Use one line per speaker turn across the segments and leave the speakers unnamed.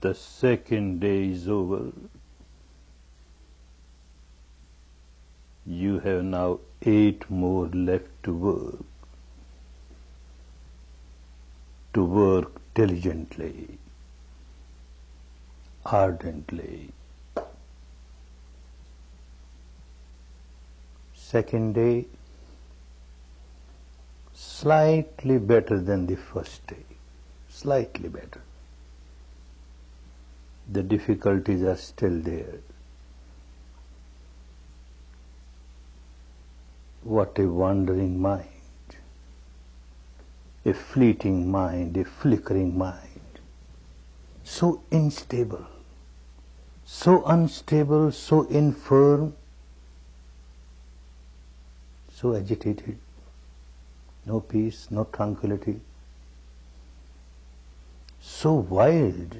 The second day is over. You have now 8 more left to work. To work diligently, ardently. Second day, slightly better than the first day. Slightly better. The difficulties are still there. What a wandering mind, a fleeting mind, a flickering mind, so unstable, so infirm, so agitated, no peace, no tranquility, so wild,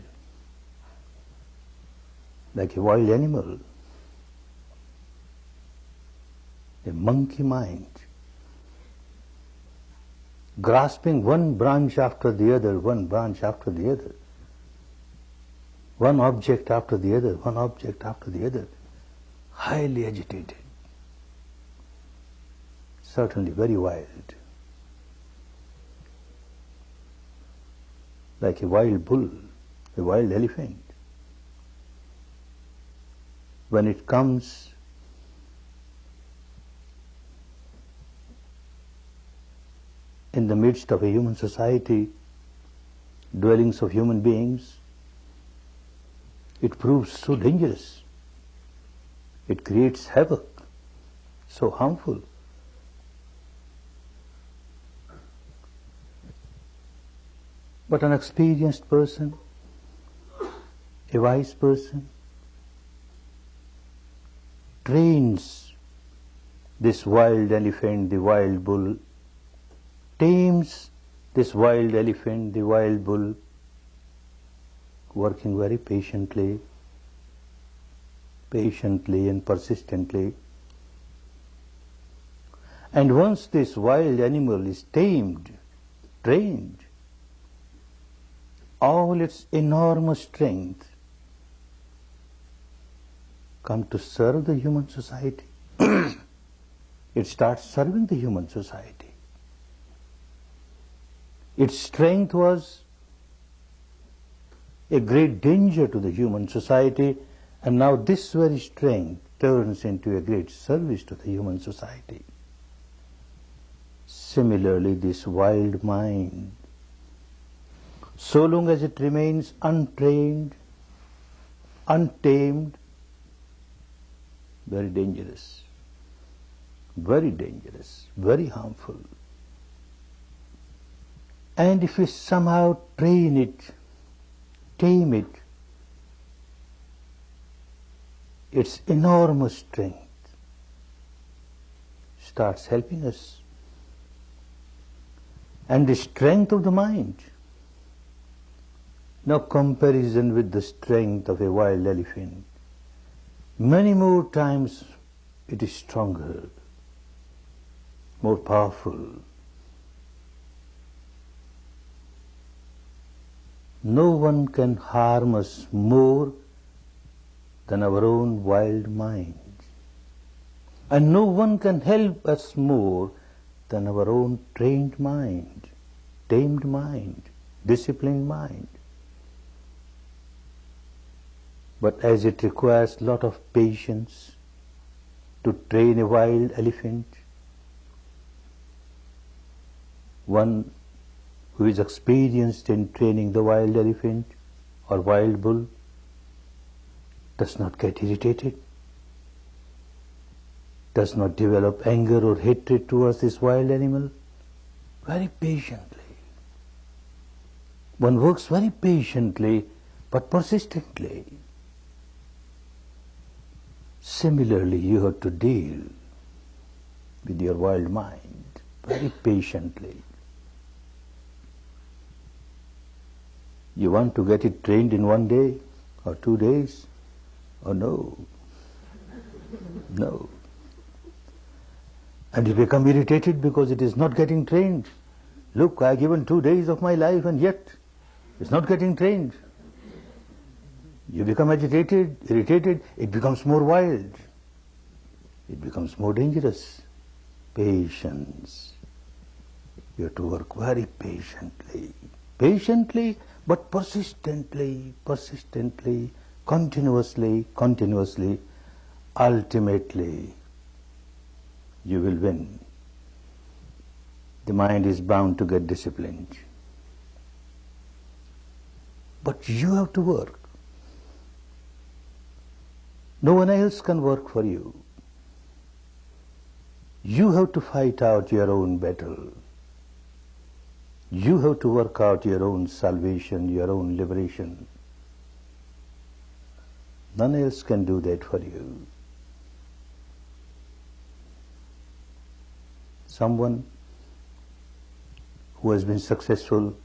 like a wild animal, a monkey mind, grasping one branch after the other, one branch after the other, one object after the other, one object after the other, highly agitated, certainly very wild, like a wild bull, a wild elephant. When it comes in the midst of a human society, dwellings of human beings, it proves so dangerous. It creates havoc, so harmful. But an experienced person, a wise person, trains this wild elephant, the wild bull, tames this wild elephant, the wild bull, working very patiently and persistently. And once this wild animal is tamed, trained, all its enormous strength come to serve the human society. It starts serving the human society. Its strength was a great danger to the human society, and now this very strength turns into a great service to the human society. Similarly, this wild mind, so long as it remains untrained, untamed, very dangerous, very harmful. And if we somehow train it, tame it, its enormous strength starts helping us. And the strength of the mind, no comparison with the strength of a wild elephant. Many more times it is stronger, more powerful. No one can harm us more than our own wild mind. And no one can help us more than our own trained mind, tamed mind, disciplined mind. But as it requires a lot of patience to train a wild elephant, one who is experienced in training the wild elephant or wild bull does not get irritated, does not develop anger or hatred towards this wild animal. Very patiently. One works very patiently but persistently. Similarly, you have to deal with your wild mind very patiently. You want to get it trained in 1 day or 2 days? Oh no. No. And you become irritated because it is not getting trained. Look, I have given 2 days of my life and yet it's not getting trained. You become agitated, irritated, it becomes more wild. It becomes more dangerous. Patience. You have to work very patiently. Patiently, but persistently, continuously. Ultimately, you will win. The mind is bound to get disciplined. But you have to work. No one else can work for you. You have to fight out your own battle. You have to work out your own salvation, your own liberation. None else can do that for you. Someone who has been successful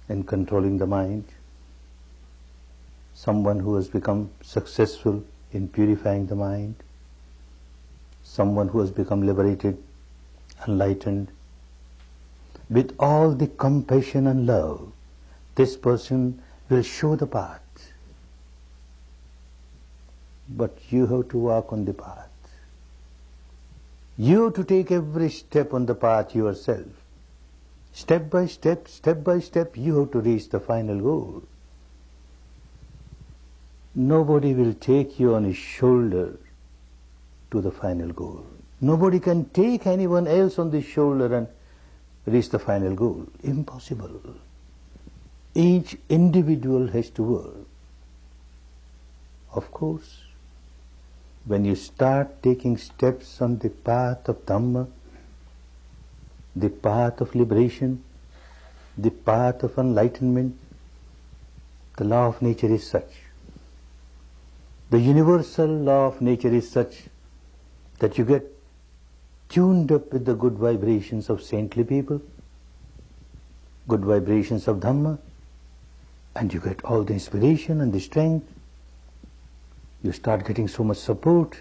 in controlling the mind, someone who has become successful in purifying the mind, someone who has become liberated, enlightened, with all the compassion and love, this person will show the path. But you have to walk on the path. You have to take every step on the path yourself. Step by step, you have to reach the final goal. Nobody will take you on his shoulder to the final goal. Nobody can take anyone else on the shoulder and reach the final goal. Impossible. Each individual has to work. Of course, when you start taking steps on the path of Dhamma, the path of liberation, the path of enlightenment, the law of nature is such. The universal law of nature is such that you get tuned up with the good vibrations of saintly people, good vibrations of Dhamma, and you get all the inspiration and the strength. You start getting so much support.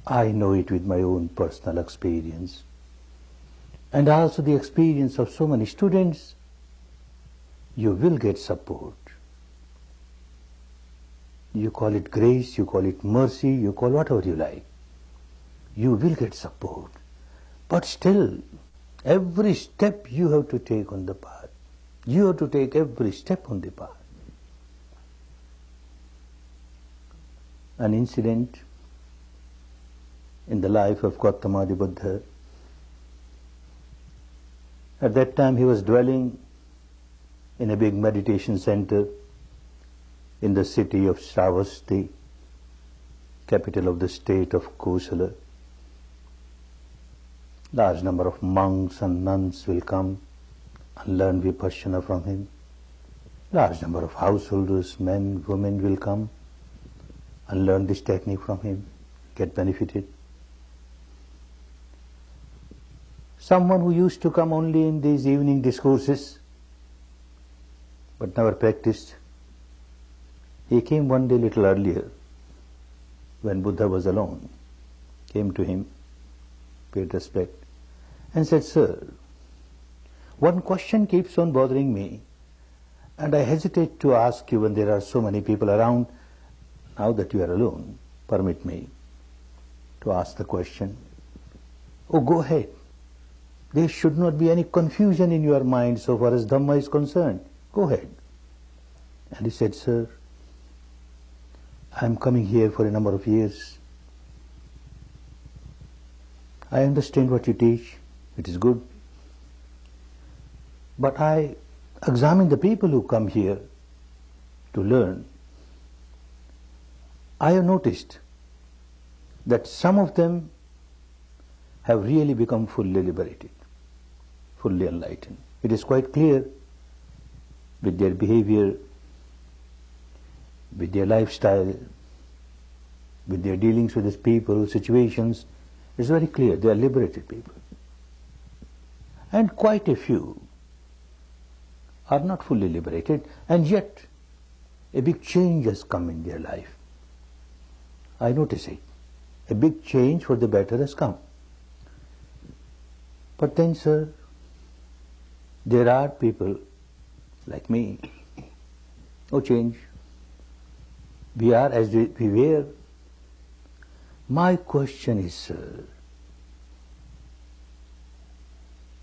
I know it with my own personal experience. And also the experience of so many students. You will get support. You call it grace, you call it mercy, you call whatever you like. You will get support. But still, every step you have to take on the path. You have to take every step on the path. An incident in the life of Gautama the Buddha. At that time he was dwelling in a big meditation center in the city of Shravasti, capital of the state of Kosala. Large number of monks and nuns will come and learn VIPASSANA from him. Large number of householders, men, women will come and learn this technique from him, get benefited. Someone who used to come only in these evening discourses, but never practiced, he came one day little earlier, when Buddha was alone, came to him, paid respect, and said, "Sir, one question keeps on bothering me, and I hesitate to ask you when there are so many people around. Now that you are alone, permit me to ask the question." "Oh, go ahead. There should not be any confusion in your mind so far as Dhamma is concerned. Go ahead." And he said, "Sir, I am coming here for a number of years. I understand what you teach. It is good. But I examine the people who come here to learn. I have noticed that some of them have really become fully liberated, fully enlightened. It is quite clear with their behavior, with their lifestyle, with their dealings with these people, situations. It's very clear they are liberated people. And quite a few are not fully liberated, and yet a big change has come in their life. I notice it. A big change for the better has come. But then, sir, there are people like me who change. We are as we were. My question is, sir,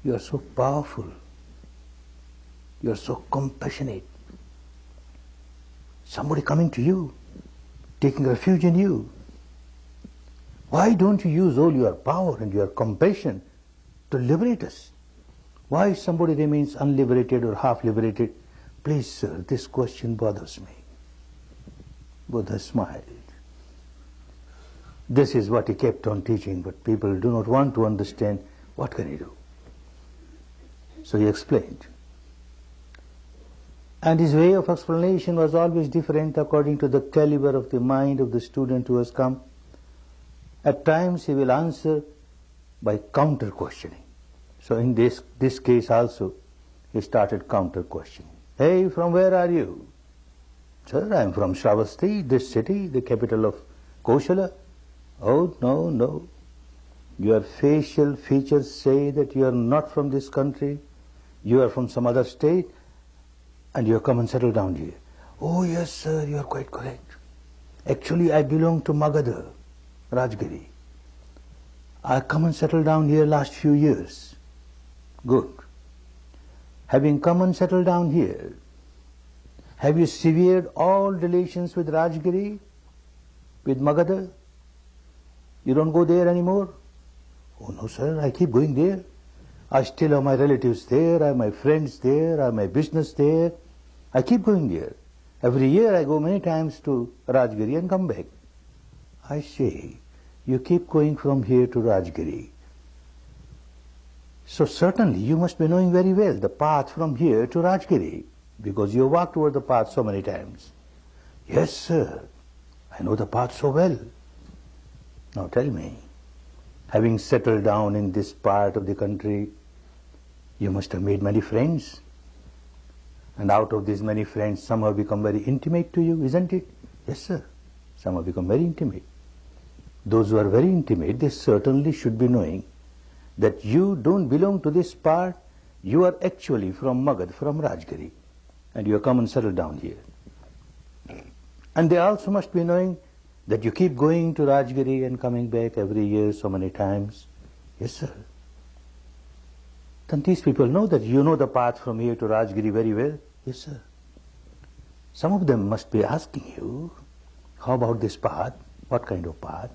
you are so powerful, you are so compassionate. Somebody coming to you, taking refuge in you. Why don't you use all your power and your compassion to liberate us? Why somebody remains unliberated or half liberated? Please, sir, this question bothers me. Buddha smiled. This is what he kept on teaching, but people do not want to understand. What can he do? So he explained. And his way of explanation was always different according to the caliber of the mind of the student who has come. At times he will answer by counter-questioning. So in this case also, he started counter-questioning. Hey, from where are you? Sir, I am from Shravasti, this city, the capital of Koshala. Oh, no, no. Your facial features say that you are not from this country. You are from some other state, and you have come and settled down here. Oh, yes, sir, you are quite correct. Actually, I belong to Magadha, Rajgiri. I come and settled down here last few years. Good. Having come and settled down here, have you severed all relations with Rajgiri, with Magadha? You don't go there anymore? Oh no, sir, I keep going there. I still have my relatives there, I have my friends there, I have my business there. I keep going there. Every year I go many times to Rajgiri and come back. I say, you keep going from here to Rajgiri. So certainly you must be knowing very well the path from here to Rajgiri, because you have walked over the path so many times. Yes, sir, I know the path so well. Now tell me, having settled down in this part of the country, you must have made many friends. And out of these many friends, some have become very intimate to you, isn't it? Yes, sir, some have become very intimate. Those who are very intimate, they certainly should be knowing that you don't belong to this part, you are actually from Magad, from Rajgiri, and you have come and settled down here. And they also must be knowing that you keep going to Rajgiri and coming back every year so many times. Yes, sir. Then these people know that you know the path from here to Rajgiri very well. Yes, sir. Some of them must be asking you, how about this path? What kind of path?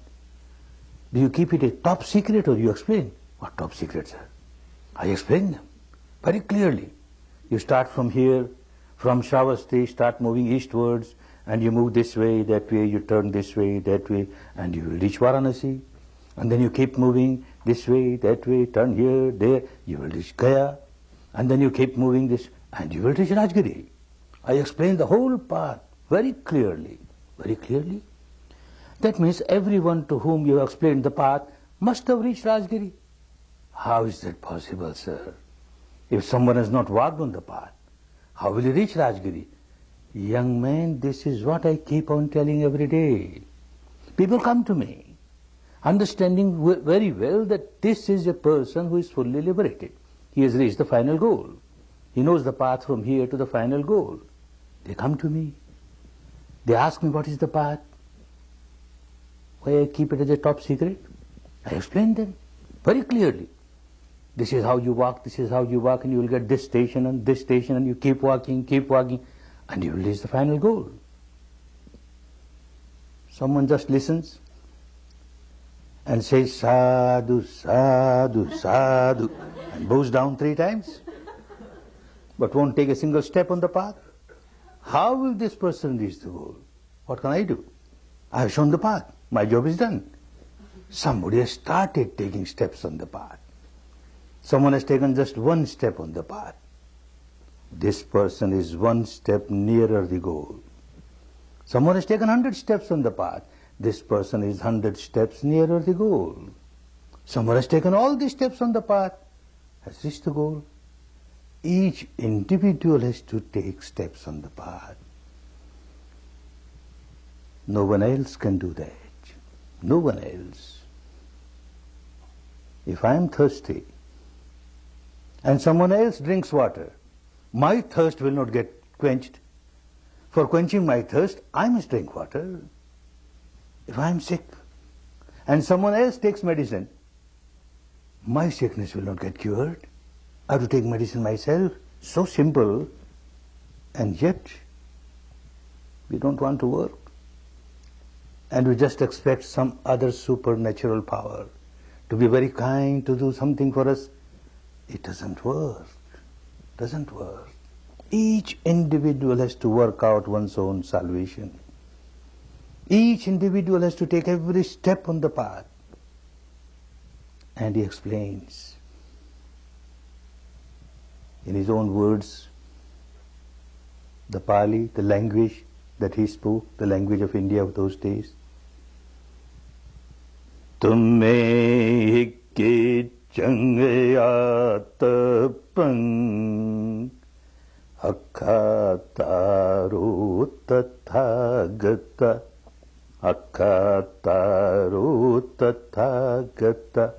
Do you keep it a top secret or you explain? What top secret, sir? I explain them very clearly. You start from here, from Shravasti, start moving eastwards, and you move this way, that way, you turn this way, that way, and you will reach Varanasi. And then you keep moving this way, that way, turn here, there, you will reach Gaya. And then you keep moving this, and you will reach Rajgiri. I explain the whole path very clearly, very clearly. That means everyone to whom you have explained the path must have reached Rajgiri. How is that possible, sir? If someone has not walked on the path, how will he reach Rajgiri? Young man, this is what I keep on telling every day. People come to me, understanding very well that this is a person who is fully liberated. He has reached the final goal. He knows the path from here to the final goal. They come to me. They ask me what is the path. Why I keep it as a top secret? I explain them very clearly. This is how you walk, this is how you walk, and you will get this station, and you keep walking, and you will reach the final goal. Someone just listens and says, sadhu, sadhu, sadhu, and bows down 3 times, but won't take a single step on the path. How will this person reach the goal? What can I do? I have shown the path. My job is done. Somebody has started taking steps on the path. Someone has taken just 1 step on the path. This person is 1 step nearer the goal. Someone has taken 100 steps on the path. This person is 100 steps nearer the goal. Someone has taken all these steps on the path, has reached the goal. Each individual has to take steps on the path. No one else can do that. No one else. If I am thirsty and someone else drinks water, my thirst will not get quenched. For quenching my thirst, I must drink water. If I am sick and someone else takes medicine, my sickness will not get cured. I have to take medicine myself. So simple. And yet, we don't want to work. And we just expect some other supernatural power to be very kind, to do something for us. It doesn't work. Doesn't work. Each individual has to work out one's own salvation. Each individual has to take every step on the path. And he explains in his own words, the Pali, the language that he spoke, the language of India of those days. Tumme ke changayatapang akkhataro tathagata akkhataro tathagata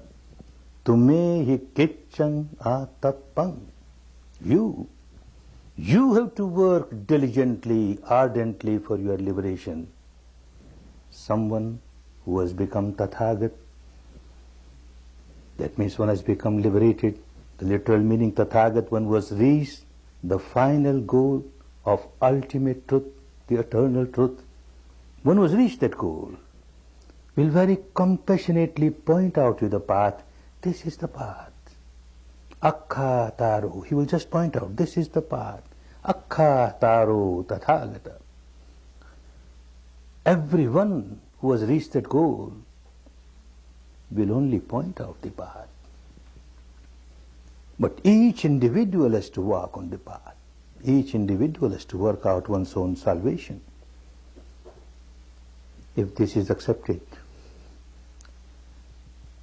tumme hi kitchang atapang. You have to work diligently, ardently for your liberation. Someone who has become Tathagat, that means one has become liberated. The literal meaning Tathagat, one was reached the final goal of ultimate truth, the eternal truth. One was reached that goal, will very compassionately point out to you the path. This is the path. Akkha taro. He will just point out, this is the path. Akkha taro tathagata. Everyone who has reached that goal will only point out the path. But each individual has to walk on the path. Each individual has to work out one's own salvation. If this is accepted,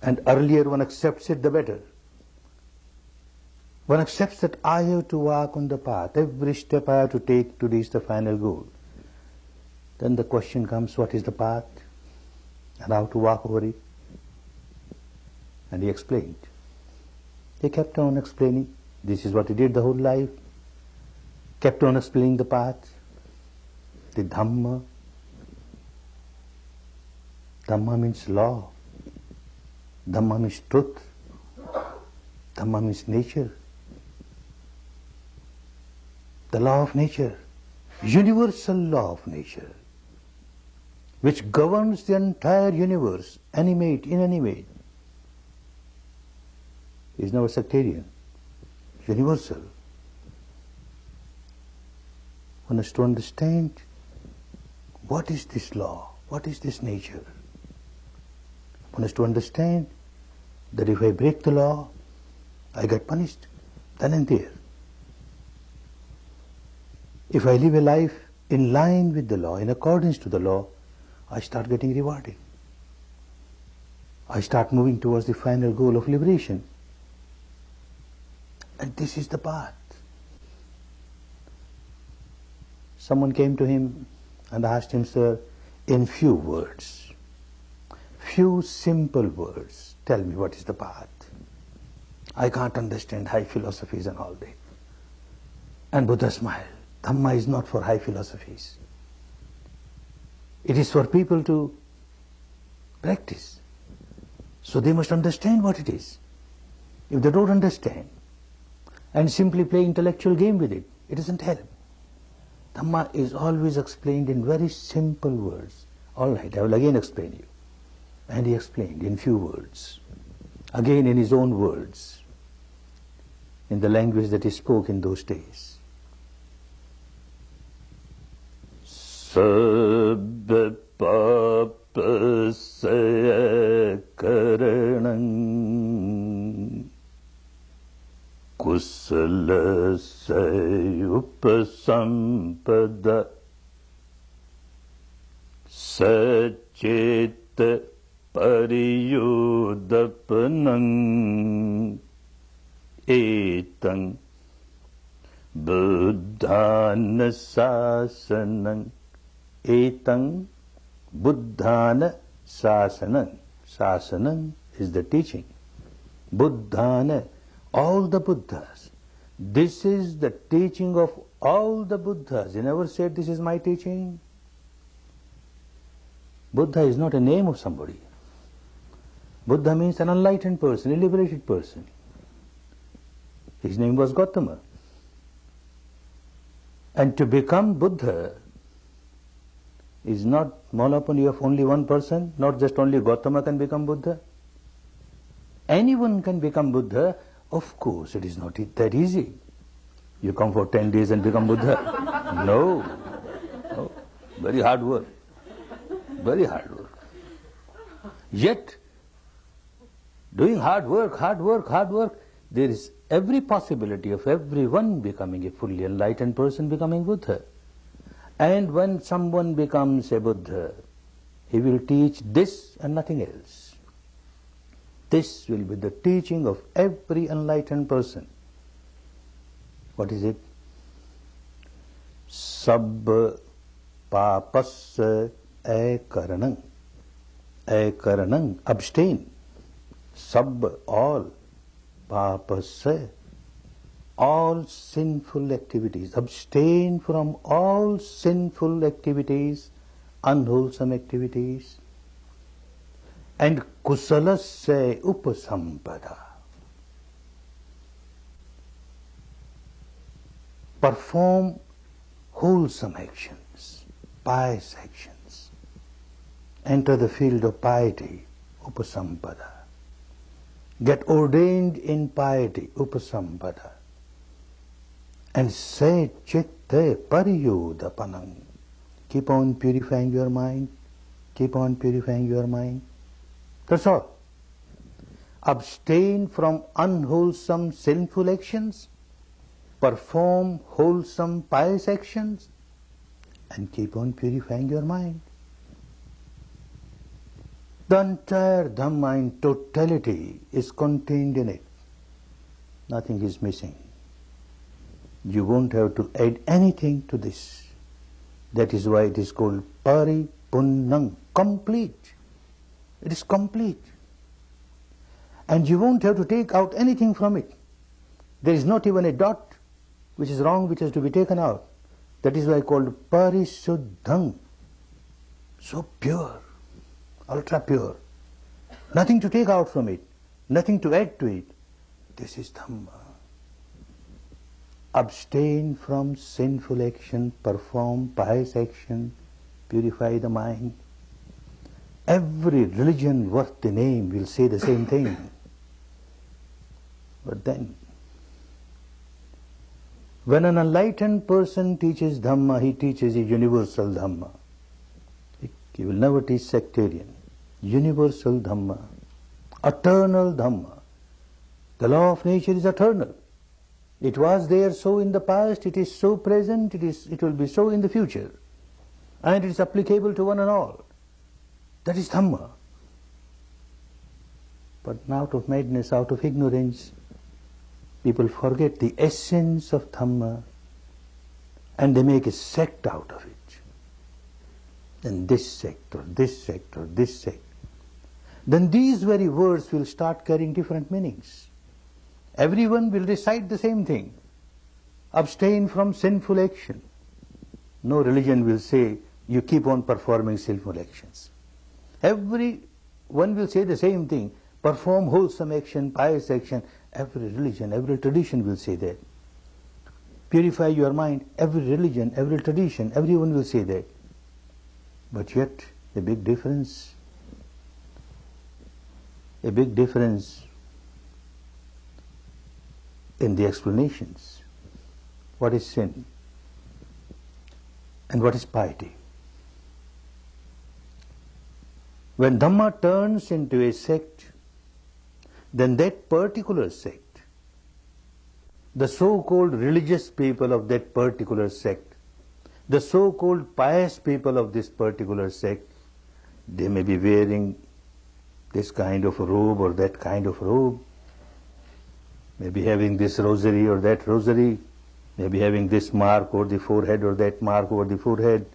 and earlier one accepts it, the better. One accepts that I have to walk on the path, every step I have to take to reach the final goal. Then the question comes, what is the path? And how to walk over it? And he explained. He kept on explaining. This is what he did the whole life. Kept on explaining the path, the Dhamma. Dhamma means law. Dhamma means truth. Dhamma means nature. The law of nature, universal law of nature, which governs the entire universe, animate, inanimate, is never sectarian, universal. One has to understand what is this law, what is this nature. One has to understand that if I break the law, I get punished, then and there. If I live a life in line with the law, in accordance to the law, I start getting rewarded. I start moving towards the final goal of liberation. And this is the path. Someone came to him and asked him, sir, in few words, few simple words, tell me what is the path. I can't understand high philosophies and all that. And Buddha smiled. Dhamma is not for high philosophies. It is for people to practice. So they must understand what it is. If they don't understand and simply play intellectual game with it, it doesn't help. Dhamma is always explained in very simple words. All right, I will again explain you. And he explained in few words, again in his own words, in the language that he spoke in those days. Sabba papa saya karanam kusala sayupasampada sacheta pariyudapanam etang buddhana sasanam. Etang Buddhana Sasanam. Sasanam is the teaching. Buddhana, all the Buddhas, This is the teaching of all the Buddhas. He never said, this is my teaching. Buddha is not a name of somebody. Buddha means an enlightened person, a liberated person. His name was Gautama. And to become Buddha is not monopoly of only one person, not just only Gautama can become Buddha. Anyone can become Buddha. Of course, it is not that easy. You come for 10 days and become Buddha. No. No. Very hard work. Very hard work. Yet, doing hard work, there is every possibility of everyone becoming a fully enlightened person, becoming Buddha. And when someone becomes a Buddha, he will teach this and nothing else. This will be the teaching of every enlightened person. What is it? Sab papas akaranang. Akaranang, abstain. Sab, all. Papas, all sinful activities. Abstain from all sinful activities, unwholesome activities. And kusalasya upasampada. Perform wholesome actions, pious actions. Enter the field of piety, upasampada. Get ordained in piety, upasampada. And say chitte pariyudapanam. Keep on purifying your mind. Keep on purifying your mind. That's all. Abstain from unwholesome sinful actions. Perform wholesome pious actions. And keep on purifying your mind. The entire Dhamma in totality is contained in it. Nothing is missing. You won't have to add anything to this. That is why it is called Paripunnam, complete. It is complete. And you won't have to take out anything from it. There is not even a dot which is wrong, which has to be taken out. That is why called Parisuddham. So pure, ultra pure. Nothing to take out from it, nothing to add to it. This is Dhamma. Abstain from sinful action, perform pious action, purify the mind. Every religion worth the name will say the same thing. But then, when an enlightened person teaches Dhamma, he teaches a universal Dhamma. He will never teach sectarian. Universal Dhamma, eternal Dhamma. The law of nature is eternal. It was there so in the past, it is so present, it will be so in the future. And it is applicable to one and all. That is Dhamma. But out of madness, out of ignorance, people forget the essence of Dhamma and they make a sect out of it. And this sect or this sect or this sect. Then these very words will start carrying different meanings. Everyone will recite the same thing. Abstain from sinful action. No religion will say you keep on performing sinful actions. Everyone will say the same thing. Perform wholesome action, pious action. Every religion, every tradition will say that. Purify your mind. Every religion, every tradition, everyone will say that. But yet, a big difference. A big difference in the explanations. What is sin? And what is piety? When Dhamma turns into a sect, then that particular sect, the so-called religious people of that particular sect, the so-called pious people of this particular sect, they may be wearing this kind of robe or that kind of robe, maybe having this rosary or that rosary, maybe having this mark over the forehead or that mark over the forehead,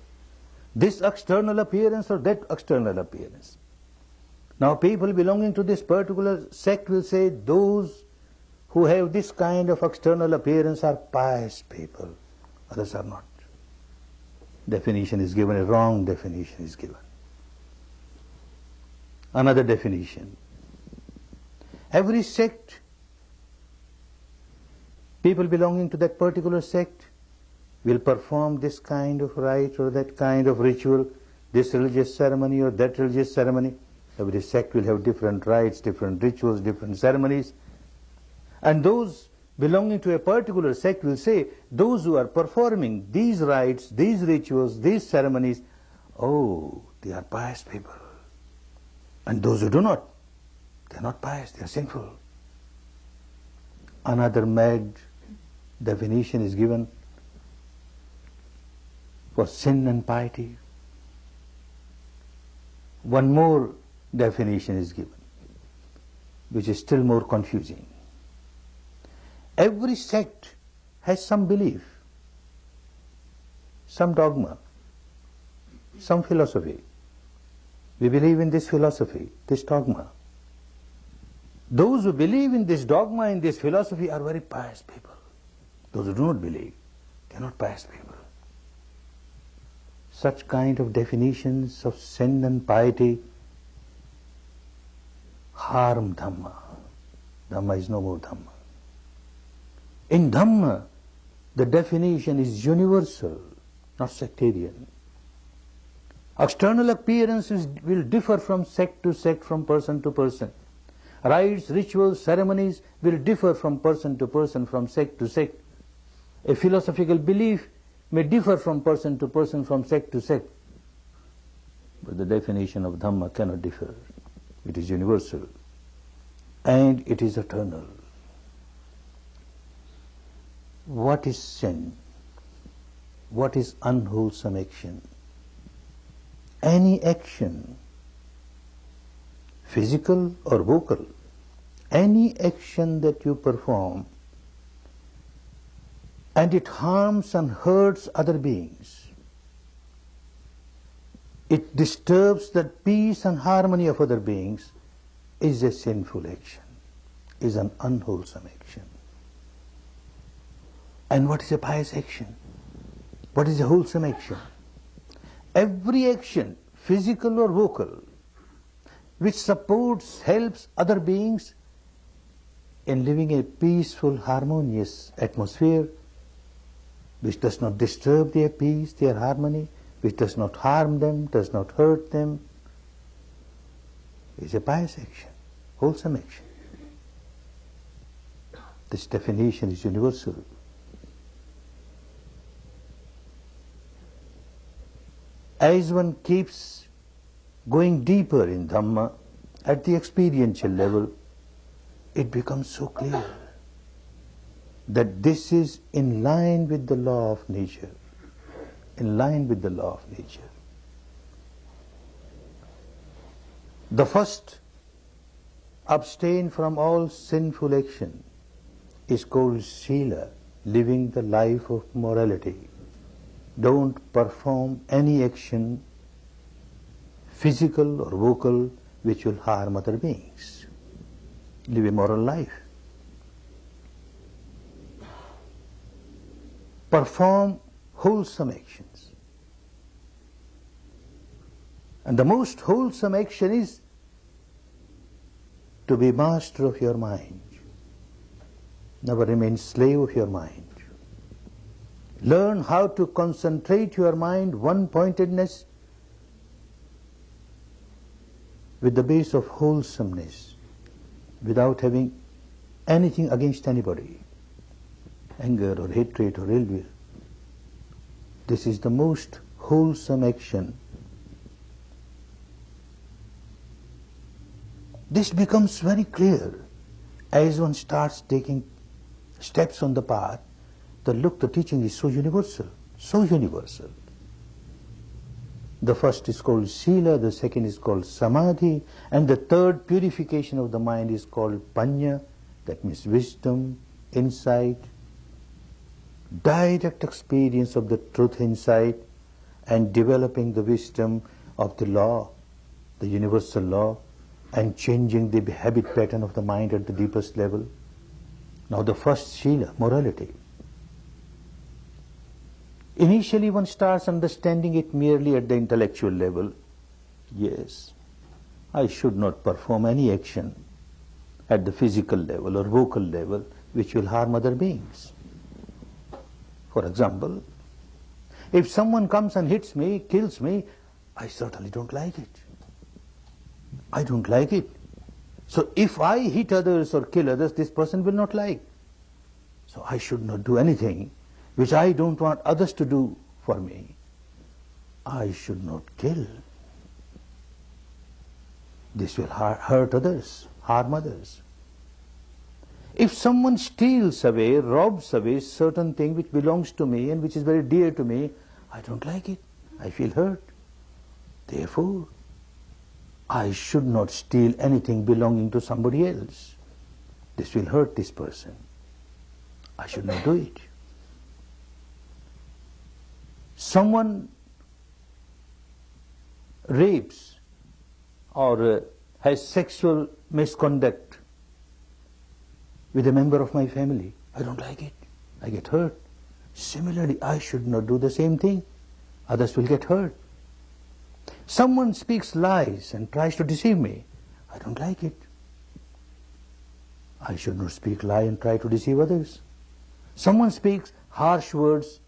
this external appearance or that external appearance. Now people belonging to this particular sect will say those who have this kind of external appearance are pious people, others are not. Definition is given, a wrong definition is given. Another definition. Every sect, people belonging to that particular sect will perform this kind of rite or that kind of ritual, this religious ceremony or that religious ceremony. Every sect will have different rites, different rituals, different ceremonies. And those belonging to a particular sect will say, those who are performing these rites, these rituals, these ceremonies, oh, they are pious people. And those who do not, they are not pious, they are sinful. Another mad definition is given for sin and piety. One more definition is given, which is still more confusing. Every sect has some belief, some dogma, some philosophy. We believe in this philosophy, this dogma. Those who believe in this dogma, in this philosophy, are very pious people. Those who do not believe, they are not pious people. Such kind of definitions of sin and piety harm Dhamma. Dhamma is no more Dhamma. In Dhamma, the definition is universal, not sectarian. External appearances will differ from sect to sect, from person to person. Rites, rituals, ceremonies will differ from person to person, from sect to sect. A philosophical belief may differ from person to person, from sect to sect. But the definition of Dhamma cannot differ. It is universal and it is eternal. What is sin? What is unwholesome action? Any action, physical or vocal, any action that you perform and it harms and hurts other beings, it disturbs the peace and harmony of other beings, is a sinful action, is an unwholesome action. And what is a pious action? What is a wholesome action? Every action, physical or vocal, which supports, helps other beings in living a peaceful, harmonious atmosphere, which does not disturb their peace, their harmony, which does not harm them, does not hurt them, is a pious action, wholesome action. This definition is universal. As one keeps going deeper in Dhamma, at the experiential level, it becomes so clear that this is in line with the law of nature, in line with the law of nature. The first, abstain from all sinful action, is called Sila, living the life of morality. Don't perform any action, physical or vocal, which will harm other beings. Live a moral life. Perform wholesome actions. And the most wholesome action is to be master of your mind. Never remain slave of your mind. Learn how to concentrate your mind, one-pointedness, with the base of wholesomeness, without having anything against anybody, anger or hatred or ill will. This is the most wholesome action. This becomes very clear as one starts taking steps on the path. The teaching is so universal, so universal. The first is called Sila, the second is called Samadhi, and the third, purification of the mind, is called Panya, that means wisdom, insight, direct experience of the truth insight, and developing the wisdom of the law, the universal law, and changing the habit pattern of the mind at the deepest level. Now the first Shila, morality. Initially one starts understanding it merely at the intellectual level. Yes, I should not perform any action at the physical level or vocal level which will harm other beings. For example, if someone comes and hits me, kills me, I certainly don't like it. I don't like it. So if I hit others or kill others, this person will not like. So I should not do anything which I don't want others to do for me. I should not kill. This will hurt others, harm others. If someone steals away, robs away certain thing which belongs to me and which is very dear to me, I don't like it. I feel hurt. Therefore, I should not steal anything belonging to somebody else. This will hurt this person. I should not do it. Someone rapes or has sexual misconduct with a member of my family. I don't like it. I get hurt. Similarly, I should not do the same thing. Others will get hurt. Someone speaks lies and tries to deceive me. I don't like it. I should not speak lie and try to deceive others. Someone speaks harsh words,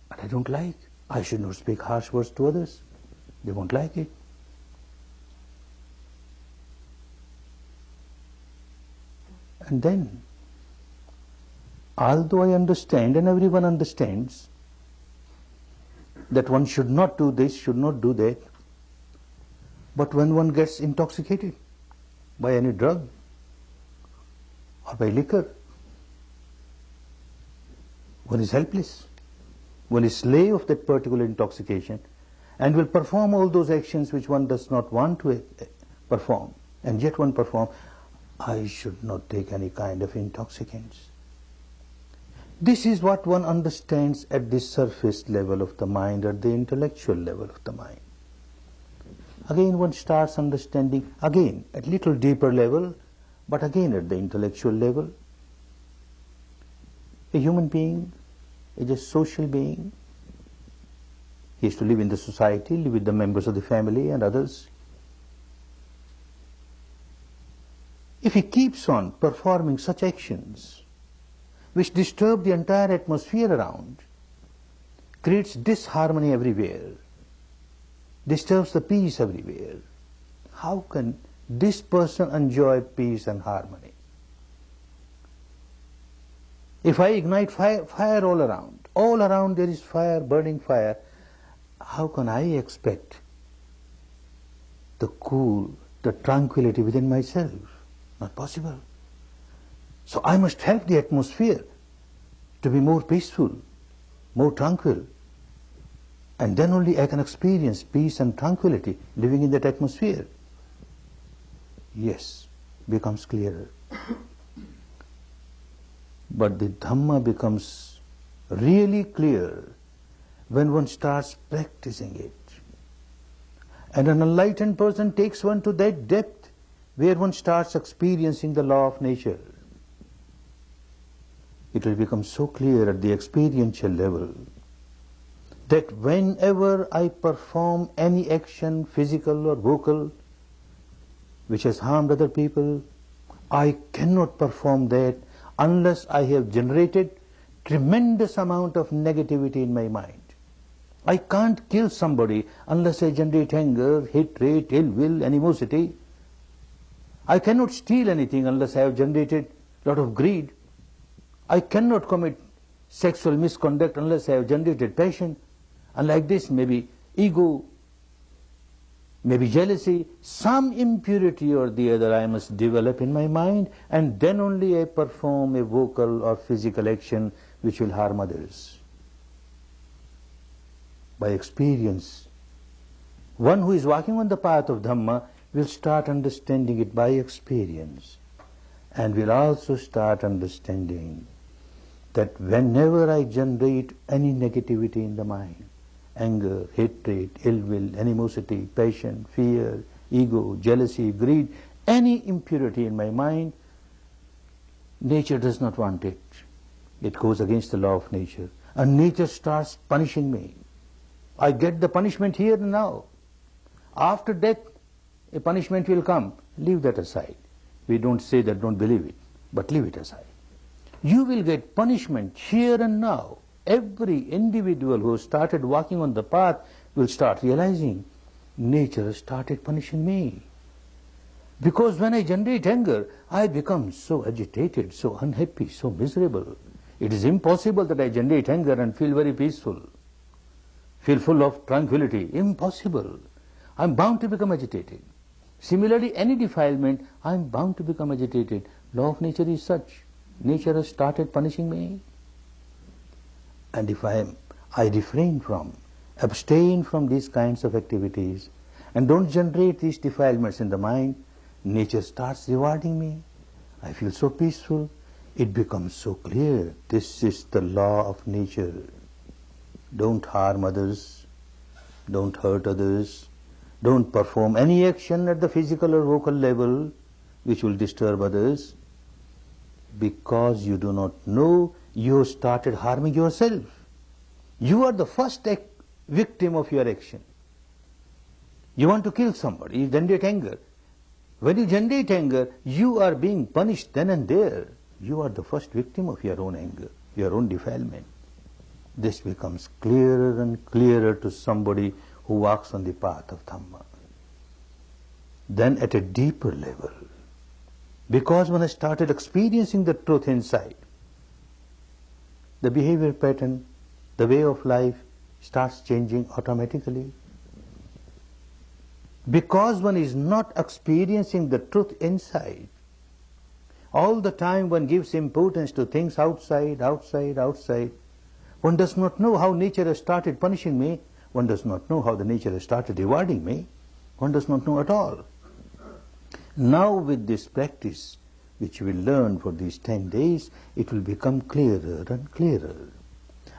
but I don't like. I should not speak harsh words to others. They won't like it. And then, although I understand and everyone understands that one should not do this, should not do that, but when one gets intoxicated by any drug or by liquor, one is helpless. One is slave of that particular intoxication and will perform all those actions which one does not want to perform, and yet one performs. I should not take any kind of intoxicants. This is what one understands at the surface level of the mind, at the intellectual level of the mind. Again one starts understanding, again at little deeper level, but again at the intellectual level. A human being is a social being. He is to live in the society, live with the members of the family and others. If he keeps on performing such actions which disturb the entire atmosphere around, creates disharmony everywhere, disturbs the peace everywhere, how can this person enjoy peace and harmony? If I ignite fire all around there is fire, burning fire, how can I expect the cool, the tranquility within myself? Not possible. So I must help the atmosphere to be more peaceful, more tranquil, and then only I can experience peace and tranquility living in that atmosphere. Yes, becomes clearer. But the Dhamma becomes really clear when one starts practicing it. And an enlightened person takes one to that depth where one starts experiencing the law of nature. It will become so clear at the experiential level that whenever I perform any action, physical or vocal, which has harmed other people, I cannot perform that unless I have generated tremendous amount of negativity in my mind. I can't kill somebody unless I generate anger, hatred, ill will, animosity. I cannot steal anything unless I have generated a lot of greed. I cannot commit sexual misconduct unless I have generated passion. And like this, maybe ego, maybe jealousy, some impurity or the other I must develop in my mind, and then only I perform a vocal or physical action which will harm others. By experience, one who is walking on the path of Dhamma will start understanding it by experience, and will also start understanding that whenever I generate any negativity in the mind, anger, hatred, ill will, animosity, passion, fear, ego, jealousy, greed, any impurity in my mind, Nature does not want it. It goes against the law of nature. And nature starts punishing me. I get the punishment here and now. After death, a punishment will come. Leave that aside. We don't say that, don't believe it, but leave it aside. You will get punishment here and now. Every individual who started walking on the path will start realizing nature started punishing me. Because when I generate anger, I become so agitated, so unhappy, so miserable. It is impossible that I generate anger and feel very peaceful, feel full of tranquility. Impossible. I am bound to become agitated. Similarly, any defilement, I am bound to become agitated. Law of nature is such. Nature has started punishing me. And if I refrain from, abstain from these kinds of activities and don't generate these defilements in the mind, nature starts rewarding me. I feel so peaceful. It becomes so clear. This is the law of nature. Don't harm others. Don't hurt others. Don't perform any action at the physical or vocal level which will disturb others. Because you do not know, you started harming yourself. You are the first victim of your action. You want to kill somebody, you generate anger. When you generate anger, you are being punished then and there. You are the first victim of your own anger, your own defilement. This becomes clearer and clearer to somebody who walks on the path of Dhamma. Then at a deeper level, because when I started experiencing the truth inside, the behavior pattern, the way of life starts changing automatically. Because one is not experiencing the truth inside, all the time one gives importance to things outside, outside, outside. One does not know how nature has started punishing me. One does not know how the nature has started rewarding me. One does not know at all. Now with this practice, which we will learn for these 10 days, it will become clearer and clearer.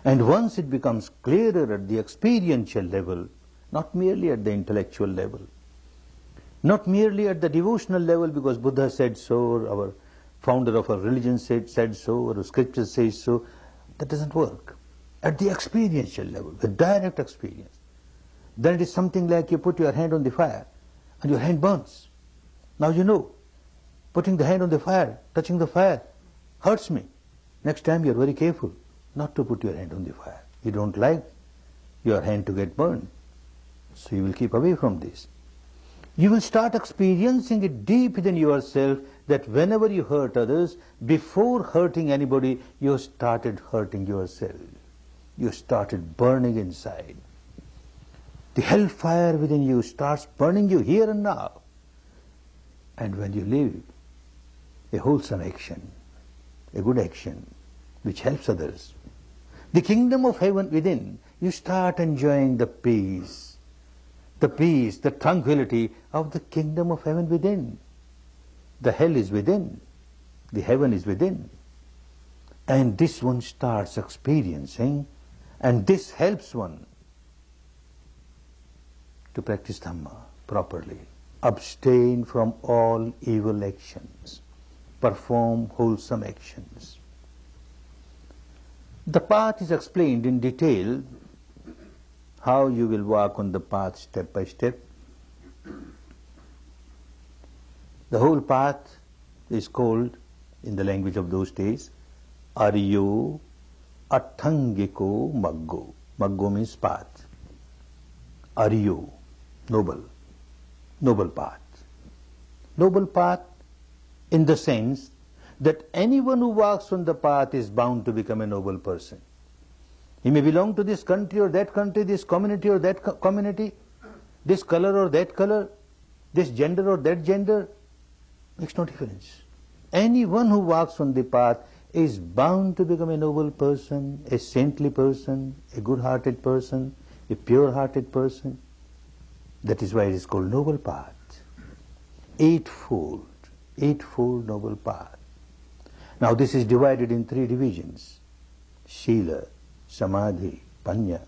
And once it becomes clearer at the experiential level, not merely at the intellectual level, not merely at the devotional level because Buddha said so, or our founder of our religion said so, or the scripture says so, that doesn't work. At the experiential level, the direct experience, then it is something like you put your hand on the fire and your hand burns. Now you know, putting the hand on the fire, touching the fire, hurts me. Next time you are very careful not to put your hand on the fire. You don't like your hand to get burned, so you will keep away from this. You will start experiencing it deep within yourself that whenever you hurt others, before hurting anybody, you started hurting yourself. You started burning inside. The hellfire within you starts burning you here and now. And when you live a wholesome action, a good action, which helps others, the kingdom of heaven within, you start enjoying the peace, the tranquility of the kingdom of heaven within. The hell is within, the heaven is within. And this one starts experiencing, and this helps one to practice Dhamma properly. Abstain from all evil actions. Perform wholesome actions. The path is explained in detail, how you will walk on the path step by step. The whole path is called, in the language of those days, Aryo Athangiko Maggo. Maggo means path. Aryo, noble path. Noble path in the sense that anyone who walks on the path is bound to become a noble person. He may belong to this country or that country, this community or that community, this color or that color, this gender or that gender, makes no difference. Anyone who walks on the path is bound to become a noble person, a saintly person, a good-hearted person, a pure-hearted person. That is why it is called noble path. Eightfold noble path. Now this is divided in 3 divisions: Shila, Samadhi, Panya.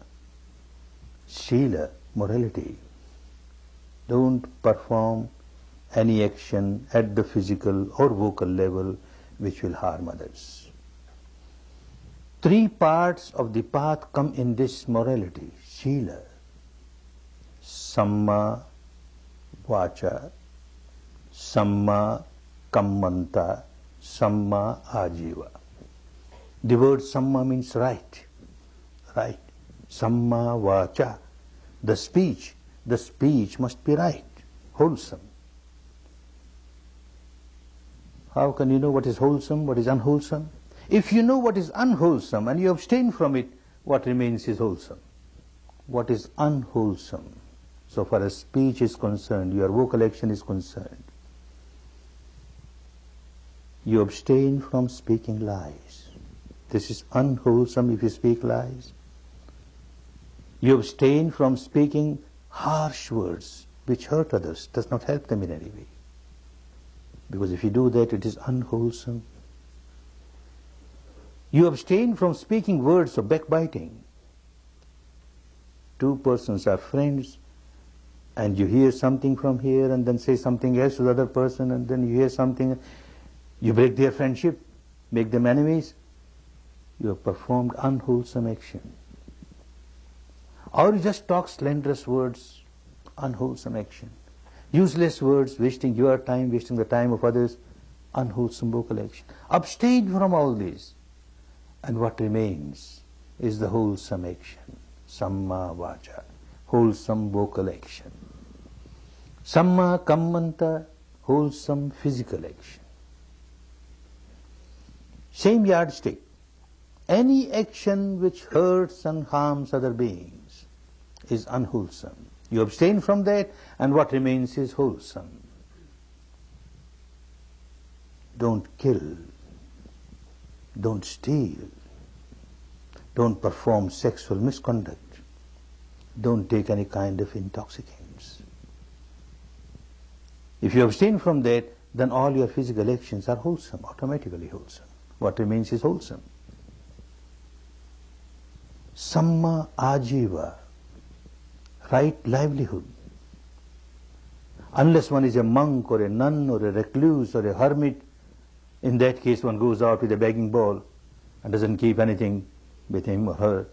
Shila, morality. Don't perform any action at the physical or vocal level which will harm others. 3 parts of the path come in this morality, Shila. Samma Vacha, Samma Kammanta, Samma Ajiva. The word Samma means right. Right. Samma Vacha. The speech must be right, wholesome. How can you know what is wholesome, what is unwholesome? If you know what is unwholesome and you abstain from it, what remains is wholesome. What is unwholesome, so far as speech is concerned, your vocal action is concerned, you abstain from speaking lies. This is unwholesome if you speak lies. You abstain from speaking harsh words which hurt others, does not help them in any way. Because if you do that, it is unwholesome. You abstain from speaking words of backbiting. 2 persons are friends, and you hear something from here and then say something else to the other person, and then you hear something, you break their friendship, make them enemies. You have performed unwholesome action. Or you just talk slanderous words, unwholesome action. Useless words, wasting your time, wasting the time of others, unwholesome vocal action. Abstain from all these, and what remains is the wholesome action, Samma Vacha, wholesome vocal action. Samma Kammanta, wholesome physical action. Same yardstick. Any action which hurts and harms other beings is unwholesome. You abstain from that, and what remains is wholesome. Don't kill, don't steal, don't perform sexual misconduct, don't take any kind of intoxicants. If you abstain from that, then all your physical actions are wholesome, automatically wholesome. What remains is wholesome. Samma Ajiva, right livelihood. Unless one is a monk or a nun or a recluse or a hermit, in that case one goes out with a begging bowl and doesn't keep anything with him or her.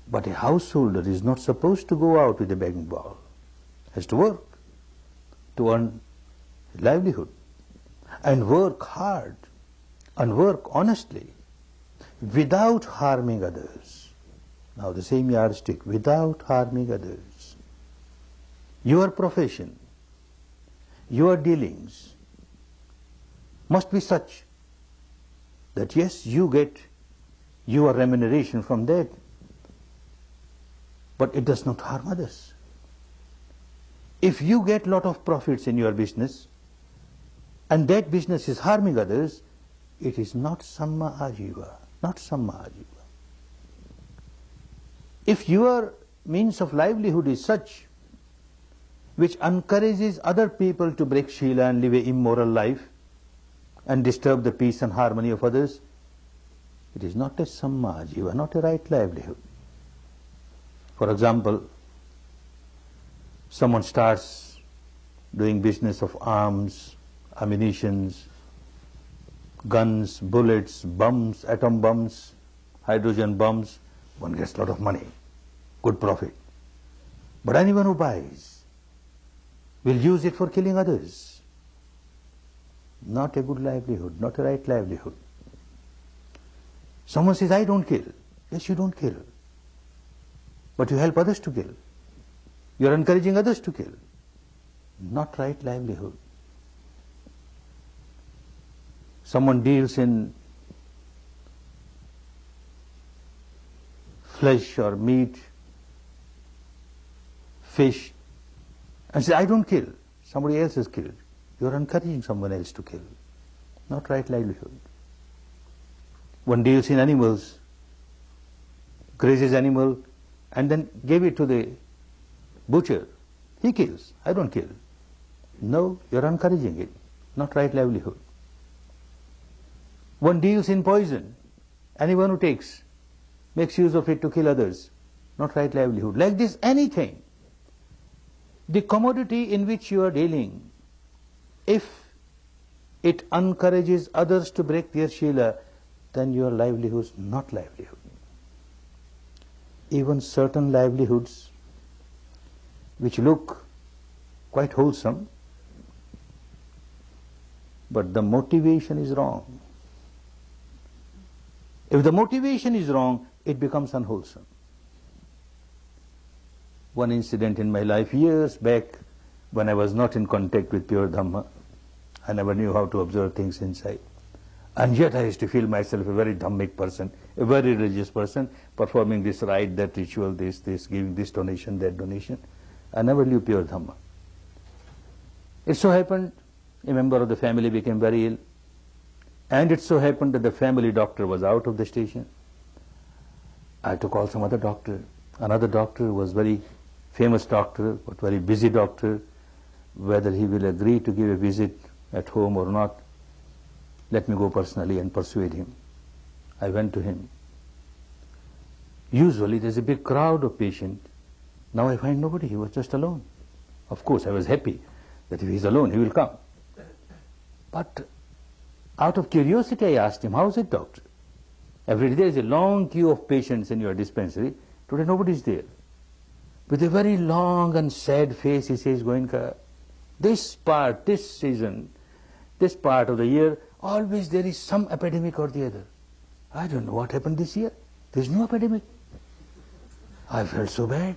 But a householder is not supposed to go out with a begging bowl. Has to work to earn livelihood, and work hard and work honestly without harming others. Now the same yardstick, without harming others. Your profession, your dealings must be such that yes, you get your remuneration from that, but it does not harm others. If you get lot of profits in your business and that business is harming others, it is not Samma Ajiva, not Samma Ajiva. If your means of livelihood is such which encourages other people to break Shila and live an immoral life and disturb the peace and harmony of others, it is not a Samma Ajiva, not a right livelihood. For example, someone starts doing business of arms, ammunitions, guns, bullets, bombs, atom bombs, hydrogen bombs. One gets a lot of money, good profit. But anyone who buys will use it for killing others. Not a good livelihood, not a right livelihood. Someone says, I don't kill. Yes, you don't kill. But you help others to kill. You are encouraging others to kill. Not right livelihood. Someone deals in flesh or meat, fish, and says, I don't kill. Somebody else is killed. You are encouraging someone else to kill. Not right livelihood. One deals in animals, grazes animal, and then gave it to the butcher. He kills. I don't kill. No, you are encouraging it. Not right livelihood. One deals in poison. Anyone who makes use of it to kill others. Not right livelihood. Like this, anything. The commodity in which you are dealing, if it encourages others to break their Shila, then your livelihood is not livelihood. Even certain livelihoods which look quite wholesome, but the motivation is wrong. If the motivation is wrong, it becomes unwholesome. One incident in my life years back, when I was not in contact with pure Dhamma, I never knew how to observe things inside. And yet I used to feel myself a very Dhammic person, a very religious person, performing this rite, that ritual, this, giving this donation, that donation. I never knew pure Dhamma. It so happened, a member of the family became very ill, and it so happened that the family doctor was out of the station. I had to call some other doctor. Another doctor was very famous doctor, but very busy doctor. Whether he will agree to give a visit at home or not, let me go personally and persuade him. I went to him. Usually there's a big crowd of patients. Now I find nobody. He was just alone. Of course, I was happy that if he's alone, he will come. But out of curiosity, I asked him, "How's it, doctor? Every day there is a long queue of patients in your dispensary. Today nobody is there." With a very long and sad face, he says, "Goenka, this season, this part of the year, always there is some epidemic or the other. I don't know what happened this year. There is no epidemic." I felt so bad.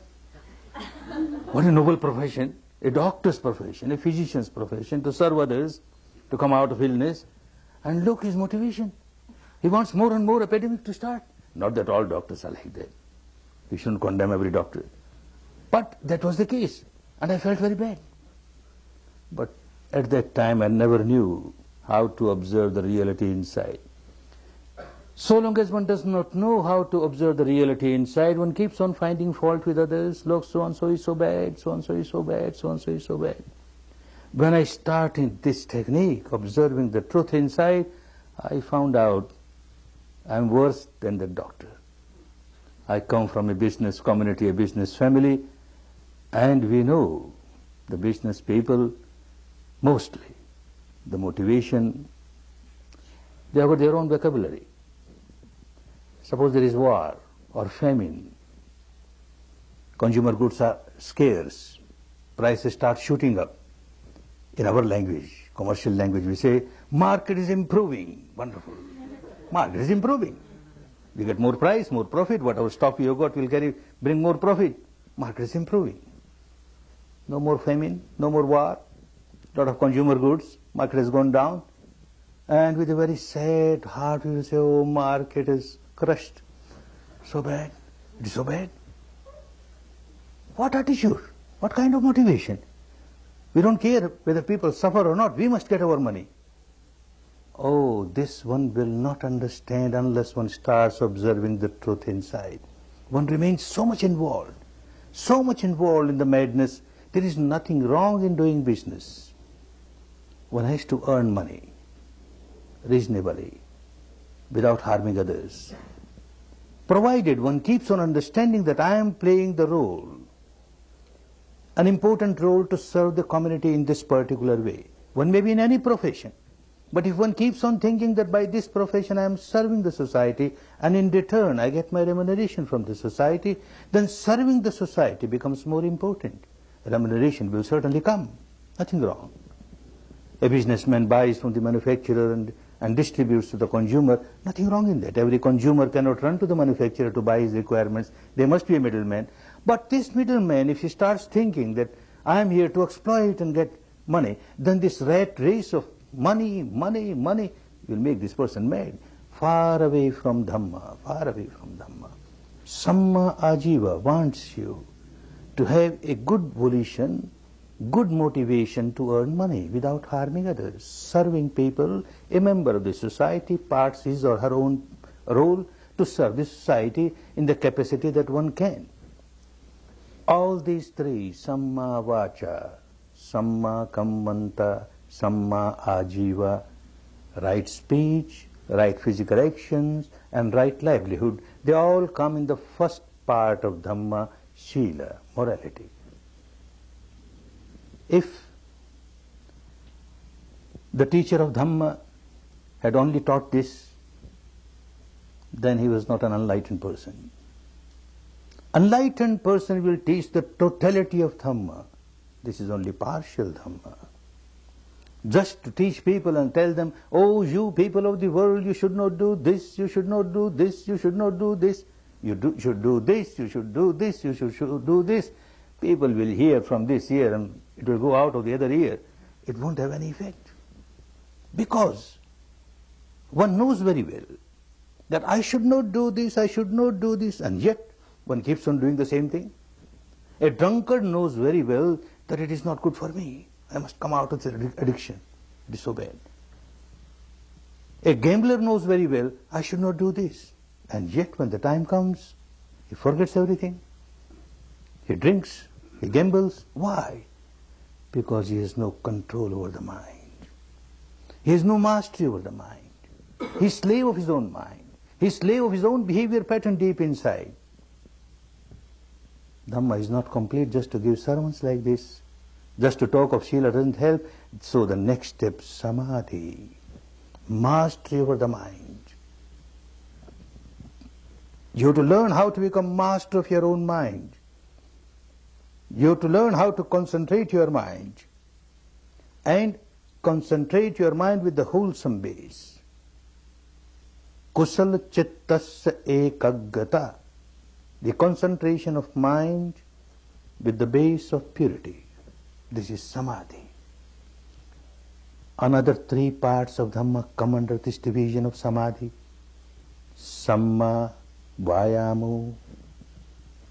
What a noble profession, a doctor's profession, a physician's profession, to serve others, to come out of illness. And look his motivation. He wants more and more epidemic to start. Not that all doctors are like that. We shouldn't condemn every doctor. But that was the case. And I felt very bad. But at that time I never knew how to observe the reality inside. So long as one does not know how to observe the reality inside, one keeps on finding fault with others. Look, so-and-so is so bad, so-and-so is so bad, so-and-so is so bad. When I started this technique, observing the truth inside, I found out I'm worse than the doctor. I come from a business community, a business family, and we know the business people, mostly, the motivation, they have got their own vocabulary. Suppose there is war or famine, consumer goods are scarce, prices start shooting up. In our language, commercial language, we say, market is improving. Wonderful. Market is improving. We get more price, more profit. Whatever stock you got will bring more profit. Market is improving. No more famine, no more war. Lot of consumer goods. Market has gone down. And with a very sad heart, we will say, oh, market is crushed. So bad. It is so bad. What attitude? What kind of motivation? We don't care whether people suffer or not. We must get our money. Oh, this one will not understand unless one starts observing the truth inside. One remains so much involved in the madness. There is nothing wrong in doing business. One has to earn money reasonably, without harming others. Provided one keeps on understanding that I am playing the role, an important role to serve the community in this particular way. One may be in any profession, but if one keeps on thinking that by this profession I am serving the society and in return I get my remuneration from the society, then serving the society becomes more important. Remuneration will certainly come, nothing wrong. A businessman buys from the manufacturer and distributes to the consumer, nothing wrong in that. Every consumer cannot run to the manufacturer to buy his requirements. There must be a middleman. But this middleman, if he starts thinking that I am here to exploit and get money, then this rat race of money will make this person mad. Far away from Dhamma, far away from Dhamma. Samma Ajiva wants you to have a good volition, good motivation to earn money without harming others. Serving people, a member of the society parts his or her own role to serve the society in the capacity that one can. All these three, Samma Vacha, Samma Kammanta, Samma Ajiva, right speech, right physical actions, and right livelihood, they all come in the first part of Dhamma, Shila, morality. If the teacher of Dhamma had only taught this, then he was not an enlightened person. Enlightened person will teach the totality of Dhamma. This is only partial Dhamma. Just to teach people and tell them, oh, you people of the world, you should not do this, you should not do this, you should not do this, should do this, you should do this, you should do this. People will hear from this ear and it will go out of the other ear. It won't have any effect. Because one knows very well that I should not do this, I should not do this, and yet one keeps on doing the same thing. A drunkard knows very well that it is not good for me. I must come out of this addiction. It is so bad. A gambler knows very well, I should not do this. And yet when the time comes, he forgets everything. He drinks, he gambles. Why? Because he has no control over the mind. He has no mastery over the mind. He is slave of his own mind. He is slave of his own behavior pattern deep inside. Dhamma is not complete just to give sermons like this. Just to talk of Srila doesn't help. So the next step, samadhi, mastery over the mind. You have to learn how to become master of your own mind. You have to learn how to concentrate your mind and concentrate your mind with the wholesome base. Kusala chittasya ekaggata, the concentration of mind with the base of purity. This is samadhi. Another three parts of Dhamma come under this division of samadhi. Samma vayamo,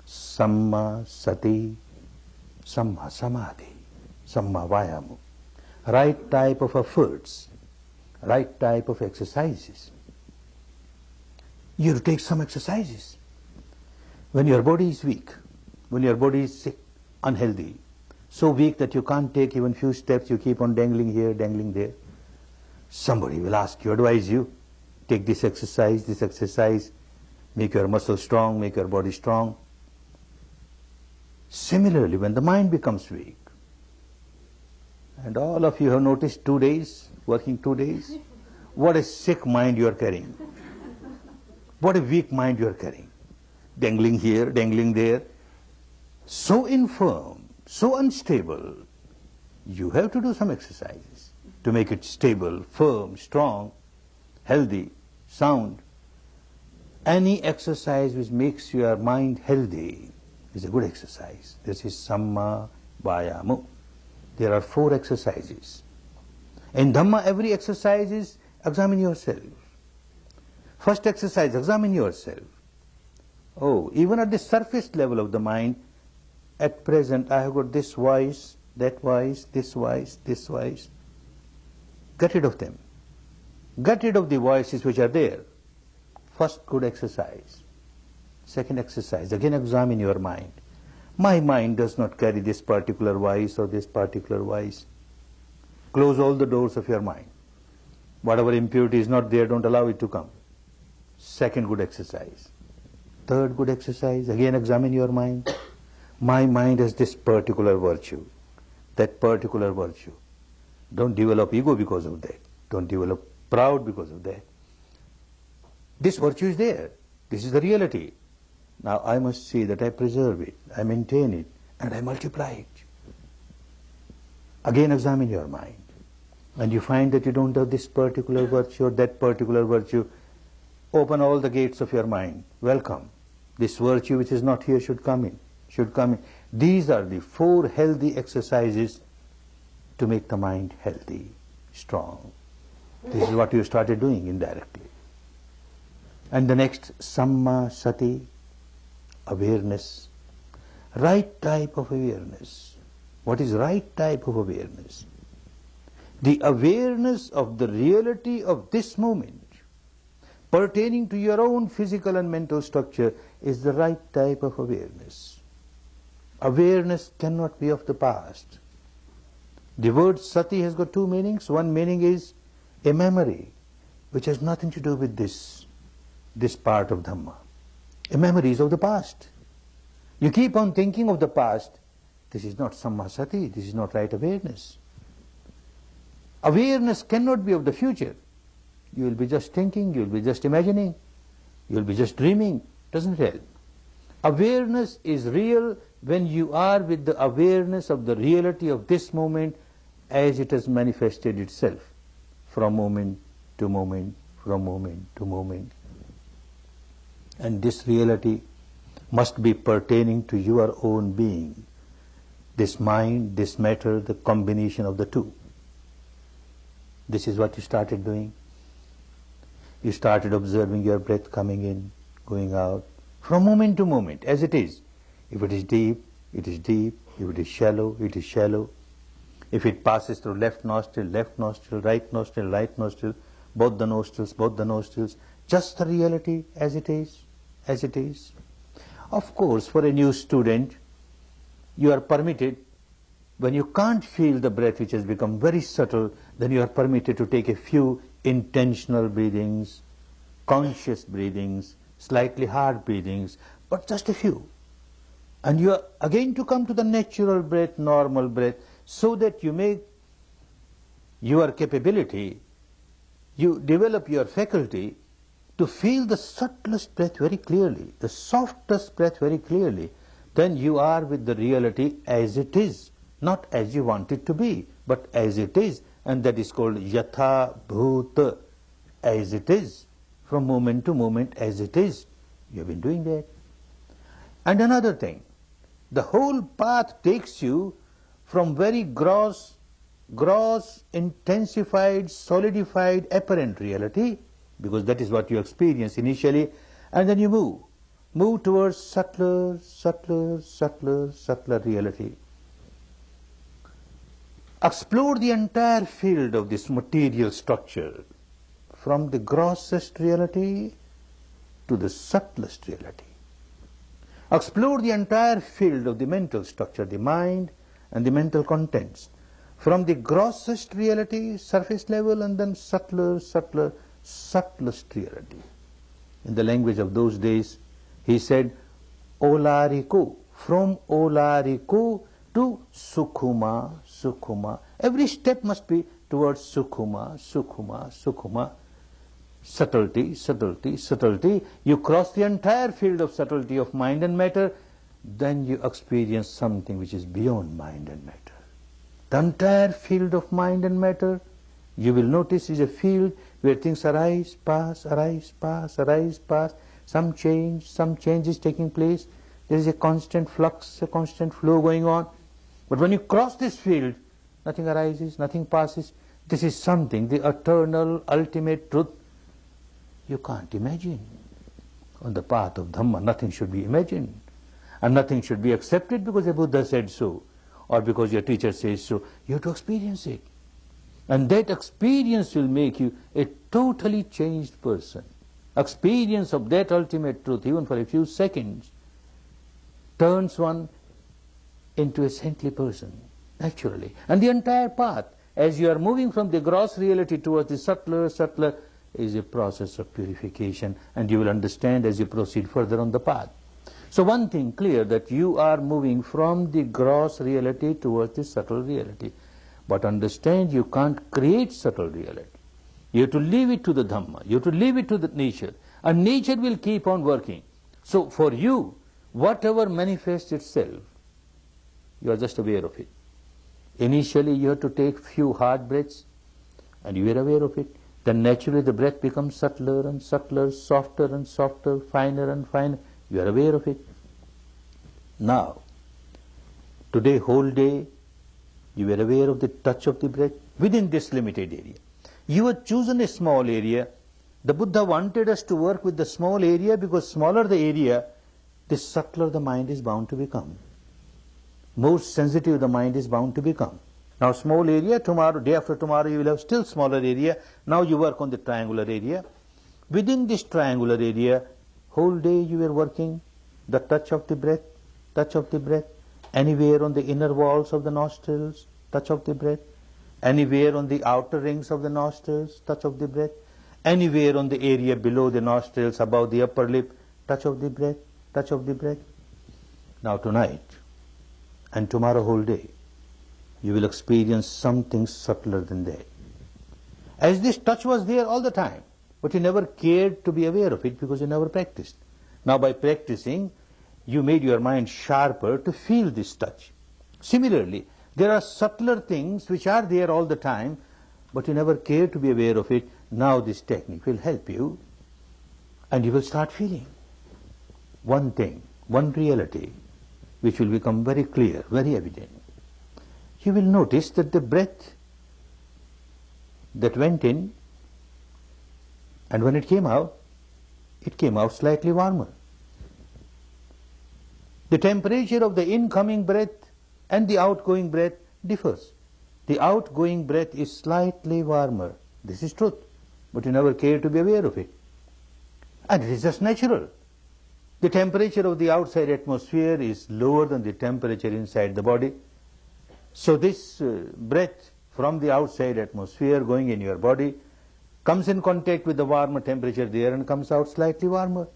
samma sati, samma samadhi, samma vayamo. Right type of efforts, right type of exercises. You have to take some exercises. When your body is weak, when your body is sick, unhealthy, so weak that you can't take even few steps, you keep on dangling here, dangling there. Somebody will ask you, advise you, take this exercise, make your muscles strong, make your body strong. Similarly, when the mind becomes weak, and all of you have noticed 2 days, working 2 days, what a sick mind you are carrying. What a weak mind you are carrying. Dangling here, dangling there. So infirm, so unstable. You have to do some exercises to make it stable, firm, strong, healthy, sound. Any exercise which makes your mind healthy is a good exercise. This is samma vayamo. There are 4 exercises. In Dhamma, every exercise is examine yourself. First exercise, examine yourself. Oh, even at the surface level of the mind, at present I have got this voice, that voice, this voice, this voice. Get rid of them. Get rid of the voices which are there. First good exercise. Second exercise, again examine your mind. My mind does not carry this particular voice or this particular voice. Close all the doors of your mind. Whatever impurity is not there, don't allow it to come. Second good exercise. Third good exercise, again examine your mind. My mind has this particular virtue, that particular virtue. Don't develop ego because of that. Don't develop proud because of that. This virtue is there. This is the reality. Now I must see that I preserve it, I maintain it, and I multiply it. Again examine your mind. And you find that you don't have this particular virtue or that particular virtue. Open all the gates of your mind. Welcome. This virtue which is not here should come in. Should come in. These are the 4 healthy exercises to make the mind healthy, strong. This is what you started doing indirectly. And the next, samma sati, awareness. Right type of awareness. What is right type of awareness? The awareness of the reality of this moment, pertaining to your own physical and mental structure, is the right type of awareness. Awareness cannot be of the past. The word sati has got 2 meanings. One meaning is a memory, which has nothing to do with this part of Dhamma. A memory is of the past. You keep on thinking of the past. This is not samma sati, this is not right awareness. Awareness cannot be of the future. You will be just thinking, you will be just imagining, you will be just dreaming. Doesn't help. Awareness is real when you are with the awareness of the reality of this moment as it has manifested itself from moment to moment, from moment to moment. And this reality must be pertaining to your own being. This mind, this matter, the combination of the two. This is what you started doing. You started observing your breath coming in, going out, from moment to moment, as it is. If it is deep, it is deep. If it is shallow, it is shallow. If it passes through left nostril, right nostril, both the nostrils, just the reality as it is, as it is. Of course, for a new student, you are permitted, when you can't feel the breath which has become very subtle, then you are permitted to take a few intentional breathings, conscious breathings, slightly hard breathings, but just a few. And you are again to come to the natural breath, normal breath, so that you make your capability, you develop your faculty to feel the subtlest breath very clearly, the softest breath very clearly. Then you are with the reality as it is, not as you want it to be, but as it is. And that is called yatha bhuta, as it is, from moment to moment as it is. You have been doing that. And another thing, the whole path takes you from very gross, intensified, solidified, apparent reality, because that is what you experience initially, and then you move towards subtler reality. Explore the entire field of this material structure, from the grossest reality to the subtlest reality. Explore the entire field of the mental structure, the mind and the mental contents, from the grossest reality, surface level, and then subtlest reality. In the language of those days, he said, Olariku, from Olariku to Sukhuma. Every step must be towards Sukhuma. Subtlety. You cross the entire field of subtlety of mind and matter, then you experience something which is beyond mind and matter. The entire field of mind and matter, you will notice, is a field where things arise, pass. Some change is taking place. There is a constant flux, a constant flow going on. But when you cross this field, nothing arises, nothing passes. This is something, the eternal, ultimate truth, you can't imagine. On the path of Dhamma, nothing should be imagined. And nothing should be accepted because a Buddha said so, or because your teacher says so. You have to experience it. And that experience will make you a totally changed person. Experience of that ultimate truth, even for a few seconds, turns one into a saintly person, naturally. And the entire path, as you are moving from the gross reality towards the subtler, is a process of purification, and you will understand as you proceed further on the path. So one thing clear, that you are moving from the gross reality towards the subtle reality. But understand, you can't create subtle reality. You have to leave it to the Dhamma. You have to leave it to the nature. And nature will keep on working. So for you, whatever manifests itself, you are just aware of it. Initially, you have to take few hard breaths, and you are aware of it. Then naturally the breath becomes subtler and subtler, softer and softer, finer and finer. You are aware of it. Now, today, whole day, you are aware of the touch of the breath within this limited area. You have chosen a small area. The Buddha wanted us to work with the small area, because smaller the area, the subtler the mind is bound to become. More sensitive the mind is bound to become. Now small area, tomorrow, day after tomorrow you will have still smaller area. Now you work on the triangular area. Within this triangular area, whole day you were working the touch of the breath, anywhere on the inner walls of the nostrils, touch of the breath, anywhere on the outer rings of the nostrils, touch of the breath, anywhere on the area below the nostrils, above the upper lip, touch of the breath. Now tonight and tomorrow whole day, you will experience something subtler than that. As this touch was there all the time, but you never cared to be aware of it because you never practiced. Now by practicing, you made your mind sharper to feel this touch. Similarly, there are subtler things which are there all the time, but you never care to be aware of it. Now this technique will help you, and you will start feeling one thing, one reality, which will become very clear, very evident. You will notice that the breath that went in, and when it came out slightly warmer. The temperature of the incoming breath and the outgoing breath differs. The outgoing breath is slightly warmer. This is truth, but you never care to be aware of it. And it is just natural. The temperature of the outside atmosphere is lower than the temperature inside the body. So this breath from the outside atmosphere going in your body comes in contact with the warmer temperature there and comes out slightly warmer.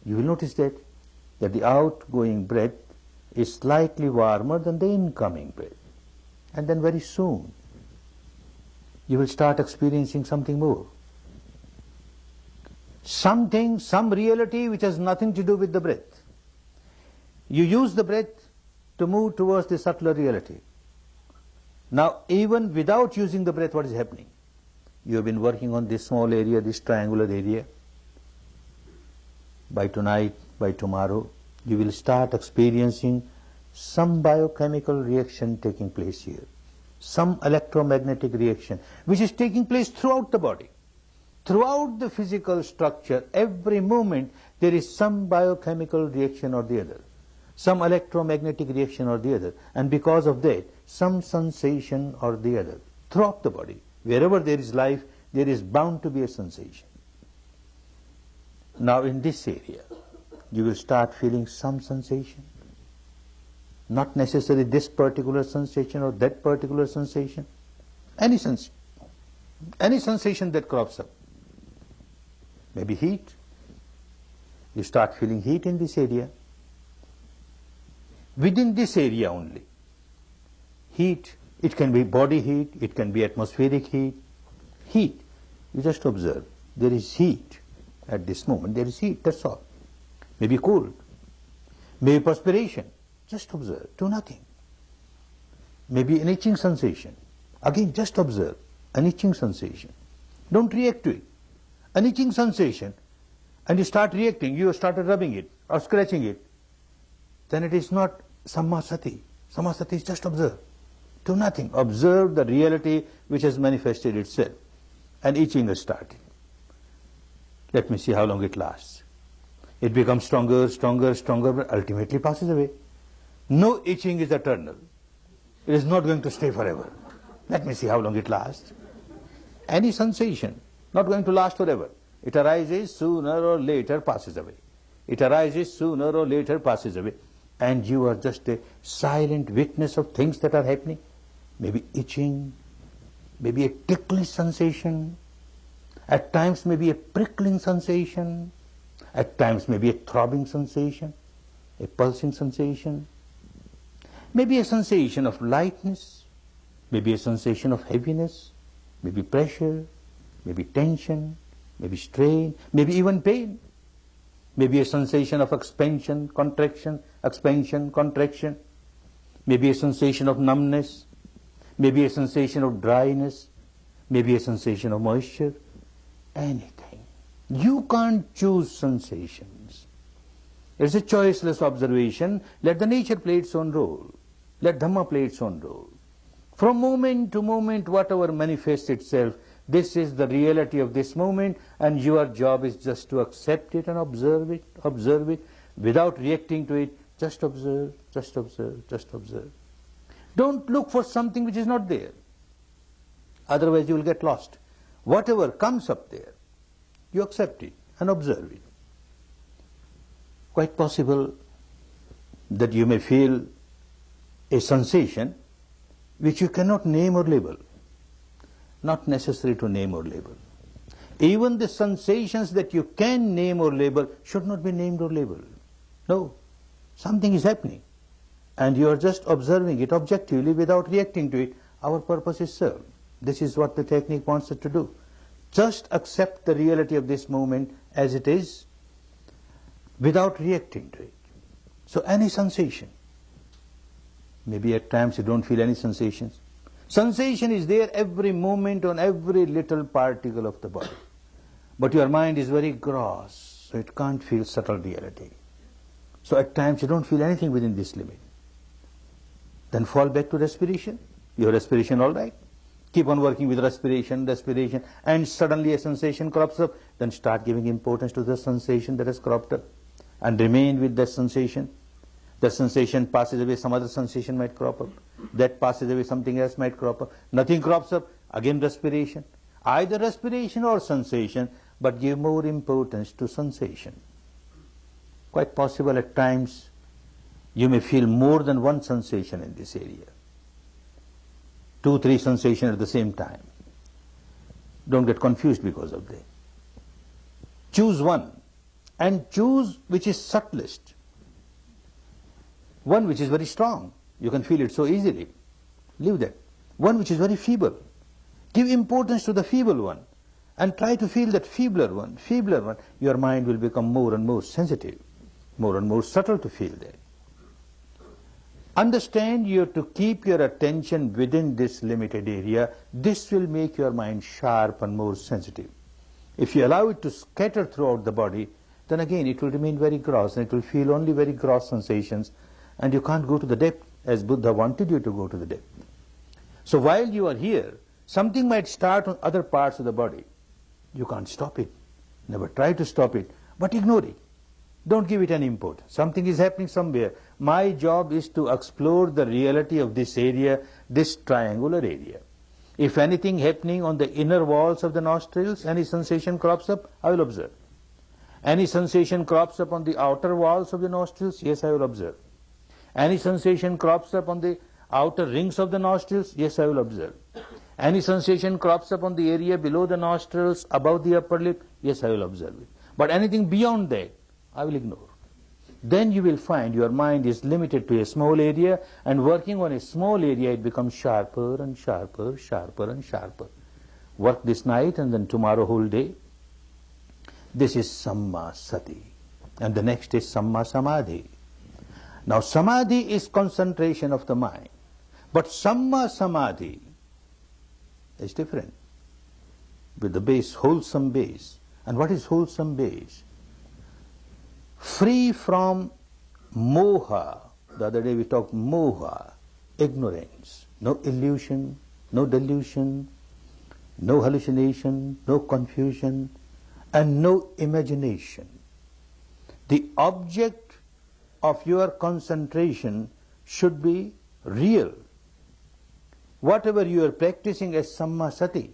You will notice that the outgoing breath is slightly warmer than the incoming breath. And then very soon you will start experiencing something more. Something, some reality which has nothing to do with the breath. You use the breath to move towards the subtler reality. Now, even without using the breath, what is happening? You have been working on this small area, this triangular area. By tonight, by tomorrow, you will start experiencing some biochemical reaction taking place here. Some electromagnetic reaction, which is taking place throughout the body. Throughout the physical structure, every moment, there is some biochemical reaction or the other. Some electromagnetic reaction or the other. And because of that, some sensation or the other. Throughout the body. Wherever there is life, there is bound to be a sensation. Now in this area, you will start feeling some sensation. Not necessarily this particular sensation or that particular sensation. Any sensation that crops up. Maybe heat. You start feeling heat in this area. Within this area only. Heat, it can be body heat, it can be atmospheric heat. Heat, you just observe. There is heat at this moment, there is heat, that's all. Maybe cold, maybe perspiration, just observe, do nothing. Maybe an itching sensation, again just observe, an itching sensation. Don't react to it. An itching sensation, and you start reacting, you started rubbing it or scratching it, then it is not sammasati. Sammasati is just observe. Do nothing. Observe the reality which has manifested itself. And itching has started. Let me see how long it lasts. It becomes stronger, stronger, stronger, but ultimately passes away. No itching is eternal. It is not going to stay forever. Let me see how long it lasts. Any sensation, not going to last forever. It arises, sooner or later passes away. It arises, sooner or later passes away. And you are just a silent witness of things that are happening. Maybe itching, maybe a ticklish sensation, at times maybe a prickling sensation, at times maybe a throbbing sensation, a pulsing sensation, maybe a sensation of lightness, maybe a sensation of heaviness, maybe pressure, maybe tension, maybe strain, maybe even pain, maybe a sensation of expansion, contraction, maybe a sensation of numbness, maybe a sensation of dryness, maybe a sensation of moisture, anything. You can't choose sensations. It's a choiceless observation. Let the nature play its own role. Let Dhamma play its own role. From moment to moment, whatever manifests itself, this is the reality of this moment, and your job is just to accept it and observe it, without reacting to it. Just observe, just observe, just observe. Don't look for something which is not there. Otherwise you will get lost. Whatever comes up there, you accept it and observe it. Quite possible that you may feel a sensation which you cannot name or label. Not necessary to name or label. Even the sensations that you can name or label should not be named or labeled. No. Something is happening, and you are just observing it objectively without reacting to it. Our purpose is served. This is what the technique wants us to do. Just accept the reality of this moment as it is without reacting to it. So any sensation, maybe at times you don't feel any sensations. Sensation is there every moment on every little particle of the body. But your mind is very gross, so it can't feel subtle reality. So at times you don't feel anything within this limit. Then fall back to respiration. Your respiration all right. Keep on working with respiration, and suddenly a sensation crops up. Then start giving importance to the sensation that has cropped up, and remain with that sensation. The sensation passes away, some other sensation might crop up. That passes away, something else might crop up. Nothing crops up, again respiration. Either respiration or sensation, but give more importance to sensation. Quite possible at times you may feel more than one sensation in this area. 2, 3 sensations at the same time. Don't get confused because of that. Choose one, and choose which is subtlest. One which is very strong, you can feel it so easily. Leave that. One which is very feeble, give importance to the feeble one, and try to feel that feebler one. Your mind will become more and more sensitive, more and more subtle to feel that. Understand you have to keep your attention within this limited area. This will make your mind sharp and more sensitive. If you allow it to scatter throughout the body, then again it will remain very gross, and it will feel only very gross sensations, and you can't go to the depth as Buddha wanted you to go to the depth. So while you are here, something might start on other parts of the body. You can't stop it. Never try to stop it, but ignore it. Don't give it any importance. Something is happening somewhere. My job is to explore the reality of this area, this triangular area. If anything happening on the inner walls of the nostrils, any sensation crops up, I will observe. Any sensation crops up on the outer walls of the nostrils, yes, I will observe. Any sensation crops up on the outer rings of the nostrils, yes, I will observe. Any sensation crops up on the area below the nostrils, above the upper lip, yes, I will observe it. But anything beyond that, I will ignore. Then you will find your mind is limited to a small area, and working on a small area it becomes sharper and sharper, sharper and sharper. Work this night and then tomorrow whole day. This is Samma Sati, and the next is Samma Samadhi. Now Samadhi is concentration of the mind, but Samma Samadhi is different, with the base, wholesome base. And what is wholesome base? Free from moha. The other day we talked moha, ignorance, no illusion, no delusion, no hallucination, no confusion, and no imagination. The object of your concentration should be real. Whatever you are practicing as Samma Sati,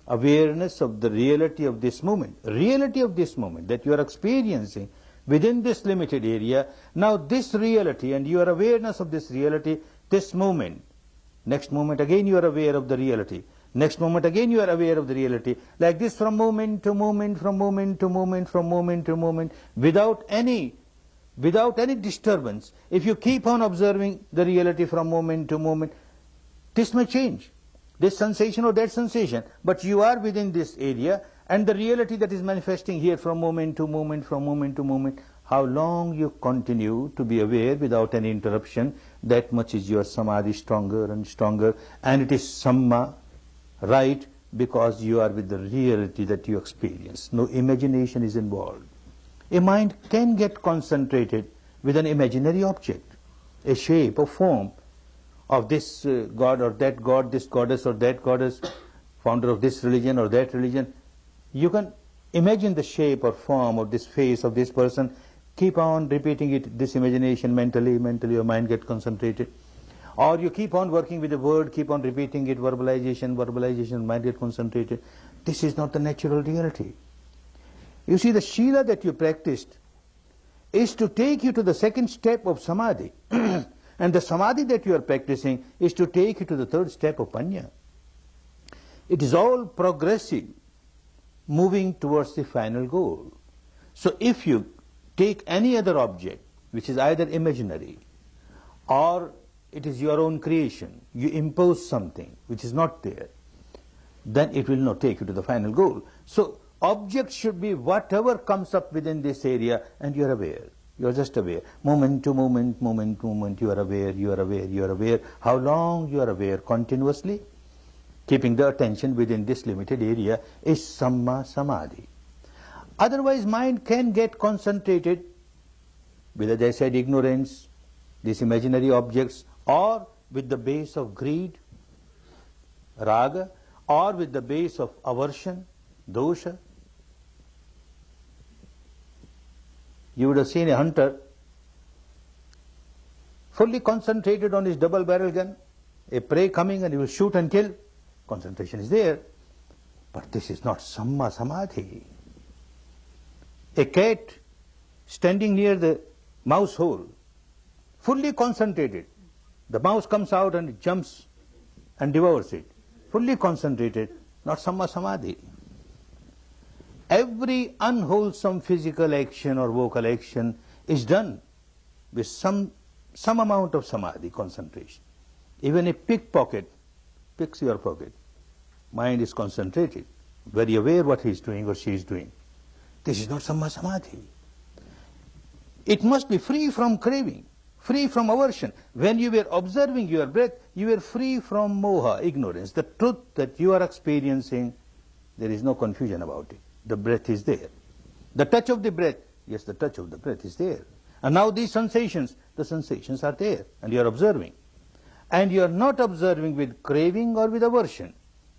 awareness of the reality of this moment that you are experiencing within this limited area. Now this reality and your awareness of this reality, this moment, next moment again you are aware of the reality, next moment again you are aware of the reality, like this from moment to moment, from moment to moment, from moment to moment, without any disturbance. If you keep on observing the reality from moment to moment, this may change, this sensation or that sensation, but you are within this area, and the reality that is manifesting here from moment to moment, from moment to moment. How long you continue to be aware without any interruption, that much is your samadhi stronger and stronger, and it is Samma, right, because you are with the reality that you experience. No imagination is involved. A mind can get concentrated with an imaginary object, a shape or form of this god or that god, this goddess or that goddess, founder of this religion or that religion. You can imagine the shape or form of this face of this person, keep on repeating it, this imagination mentally your mind gets concentrated. Or you keep on working with the word, keep on repeating it, verbalization, mind gets concentrated. This is not the natural reality. You see, the Shila that you practiced is to take you to the second step of Samadhi. And the Samadhi that you are practicing is to take you to the third step of Panya. It is all progressive, moving towards the final goal. So if you take any other object, which is either imaginary or it is your own creation, you impose something which is not there, then it will not take you to the final goal. So object should be whatever comes up within this area, and you are aware. You are just aware. Moment to moment, moment to moment, you are aware, you are aware, you are aware. How long you are aware? Continuously. Keeping the attention within this limited area is Samma Samadhi. Otherwise, mind can get concentrated with, as I said, ignorance, these imaginary objects, or with the base of greed, raga, or with the base of aversion, dosha. You would have seen a hunter fully concentrated on his double-barrel gun, a prey coming and he will shoot and kill. Concentration is there, but this is not Samma Samadhi. A cat standing near the mouse hole, fully concentrated. The mouse comes out and it jumps and devours it. Fully concentrated, not Samma Samadhi. Every unwholesome physical action or vocal action is done with some amount of Samadhi, concentration. Even a pickpocket picks your pocket. Mind is concentrated, very aware what he is doing or she is doing. This is not Samma Samadhi. It must be free from craving, free from aversion. When you were observing your breath, you were free from moha, ignorance. The truth that you are experiencing, there is no confusion about it. The breath is there. The touch of the breath, yes, the touch of the breath is there. And now these sensations, the sensations are there, and you are observing. And you are not observing with craving or with aversion.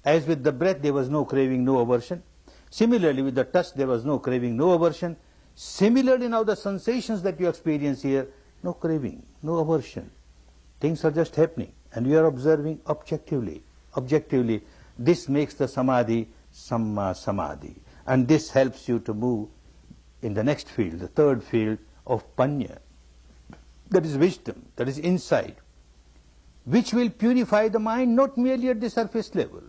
As with the breath, there was no craving, no aversion. Similarly, with the touch, there was no craving, no aversion. Similarly, now the sensations that you experience here, no craving, no aversion. Things are just happening, and you are observing objectively. Objectively, this makes the samadhi Samma Samadhi. And this helps you to move in the next field, the third field of Panya. That is wisdom, that is insight, which will purify the mind not merely at the surface level.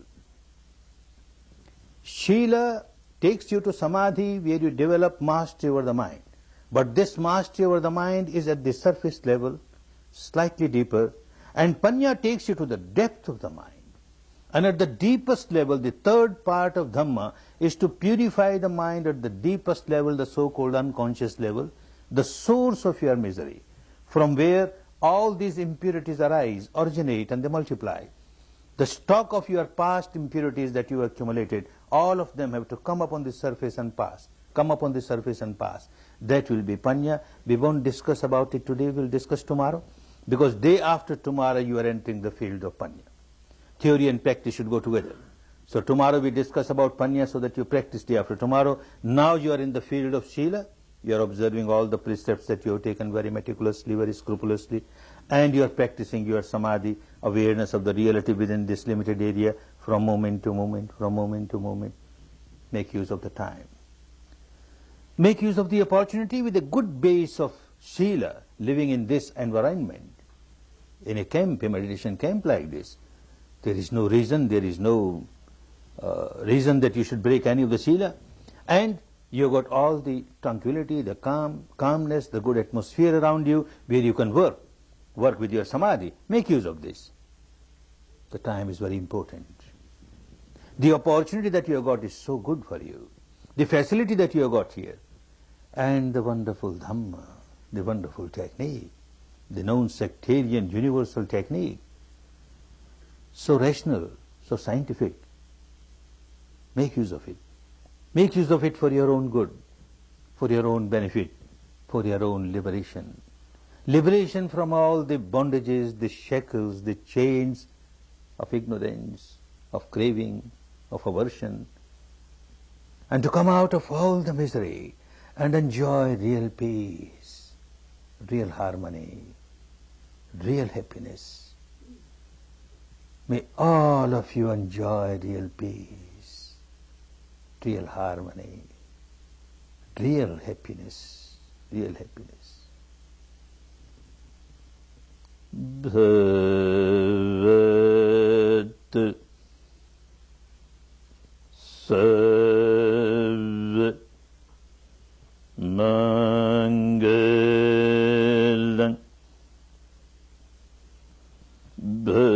Shila takes you to Samadhi where you develop mastery over the mind. But this mastery over the mind is at the surface level, slightly deeper, and Panya takes you to the depth of the mind. And at the deepest level, the third part of Dhamma is to purify the mind at the deepest level, the so-called unconscious level, the source of your misery, from where all these impurities arise, originate, and they multiply. The stock of your past impurities that you accumulated, all of them have to come up on the surface and pass. Come up on the surface and pass. That will be Panya. We won't discuss about it today, we'll discuss tomorrow. Because day after tomorrow you are entering the field of Panya. Theory and practice should go together. So tomorrow we discuss about Panya so that you practice day after tomorrow. Now you are in the field of Shila. You are observing all the precepts that you have taken very meticulously, very scrupulously. And you are practicing your Samadhi, awareness of the reality within this limited area from moment to moment, from moment to moment. Make use of the time. Make use of the opportunity with a good base of Shila, living in this environment. In a camp, a meditation camp like this, there is no reason, there is no reason that you should break any of the Shila. And you got all the tranquility, the calmness, the good atmosphere around you where you can work with your Samadhi. Make use of this. The time is very important. The opportunity that you have got is so good for you. The facility that you have got here. And the wonderful Dhamma, the wonderful technique, the known sectarian universal technique. So rational, so scientific. Make use of it. Make use of it for your own good, for your own benefit, for your own liberation. Liberation from all the bondages, the shackles, the chains of ignorance, of craving, of aversion, and to come out of all the misery and enjoy real peace, real harmony, real happiness. May all of you enjoy real peace, real harmony, real happiness, real happiness. Bhavat Sarva Mangalam Bhavat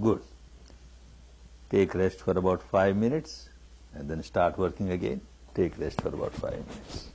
Good. Take rest for about 5 minutes and then start working again. Take rest for about 5 minutes.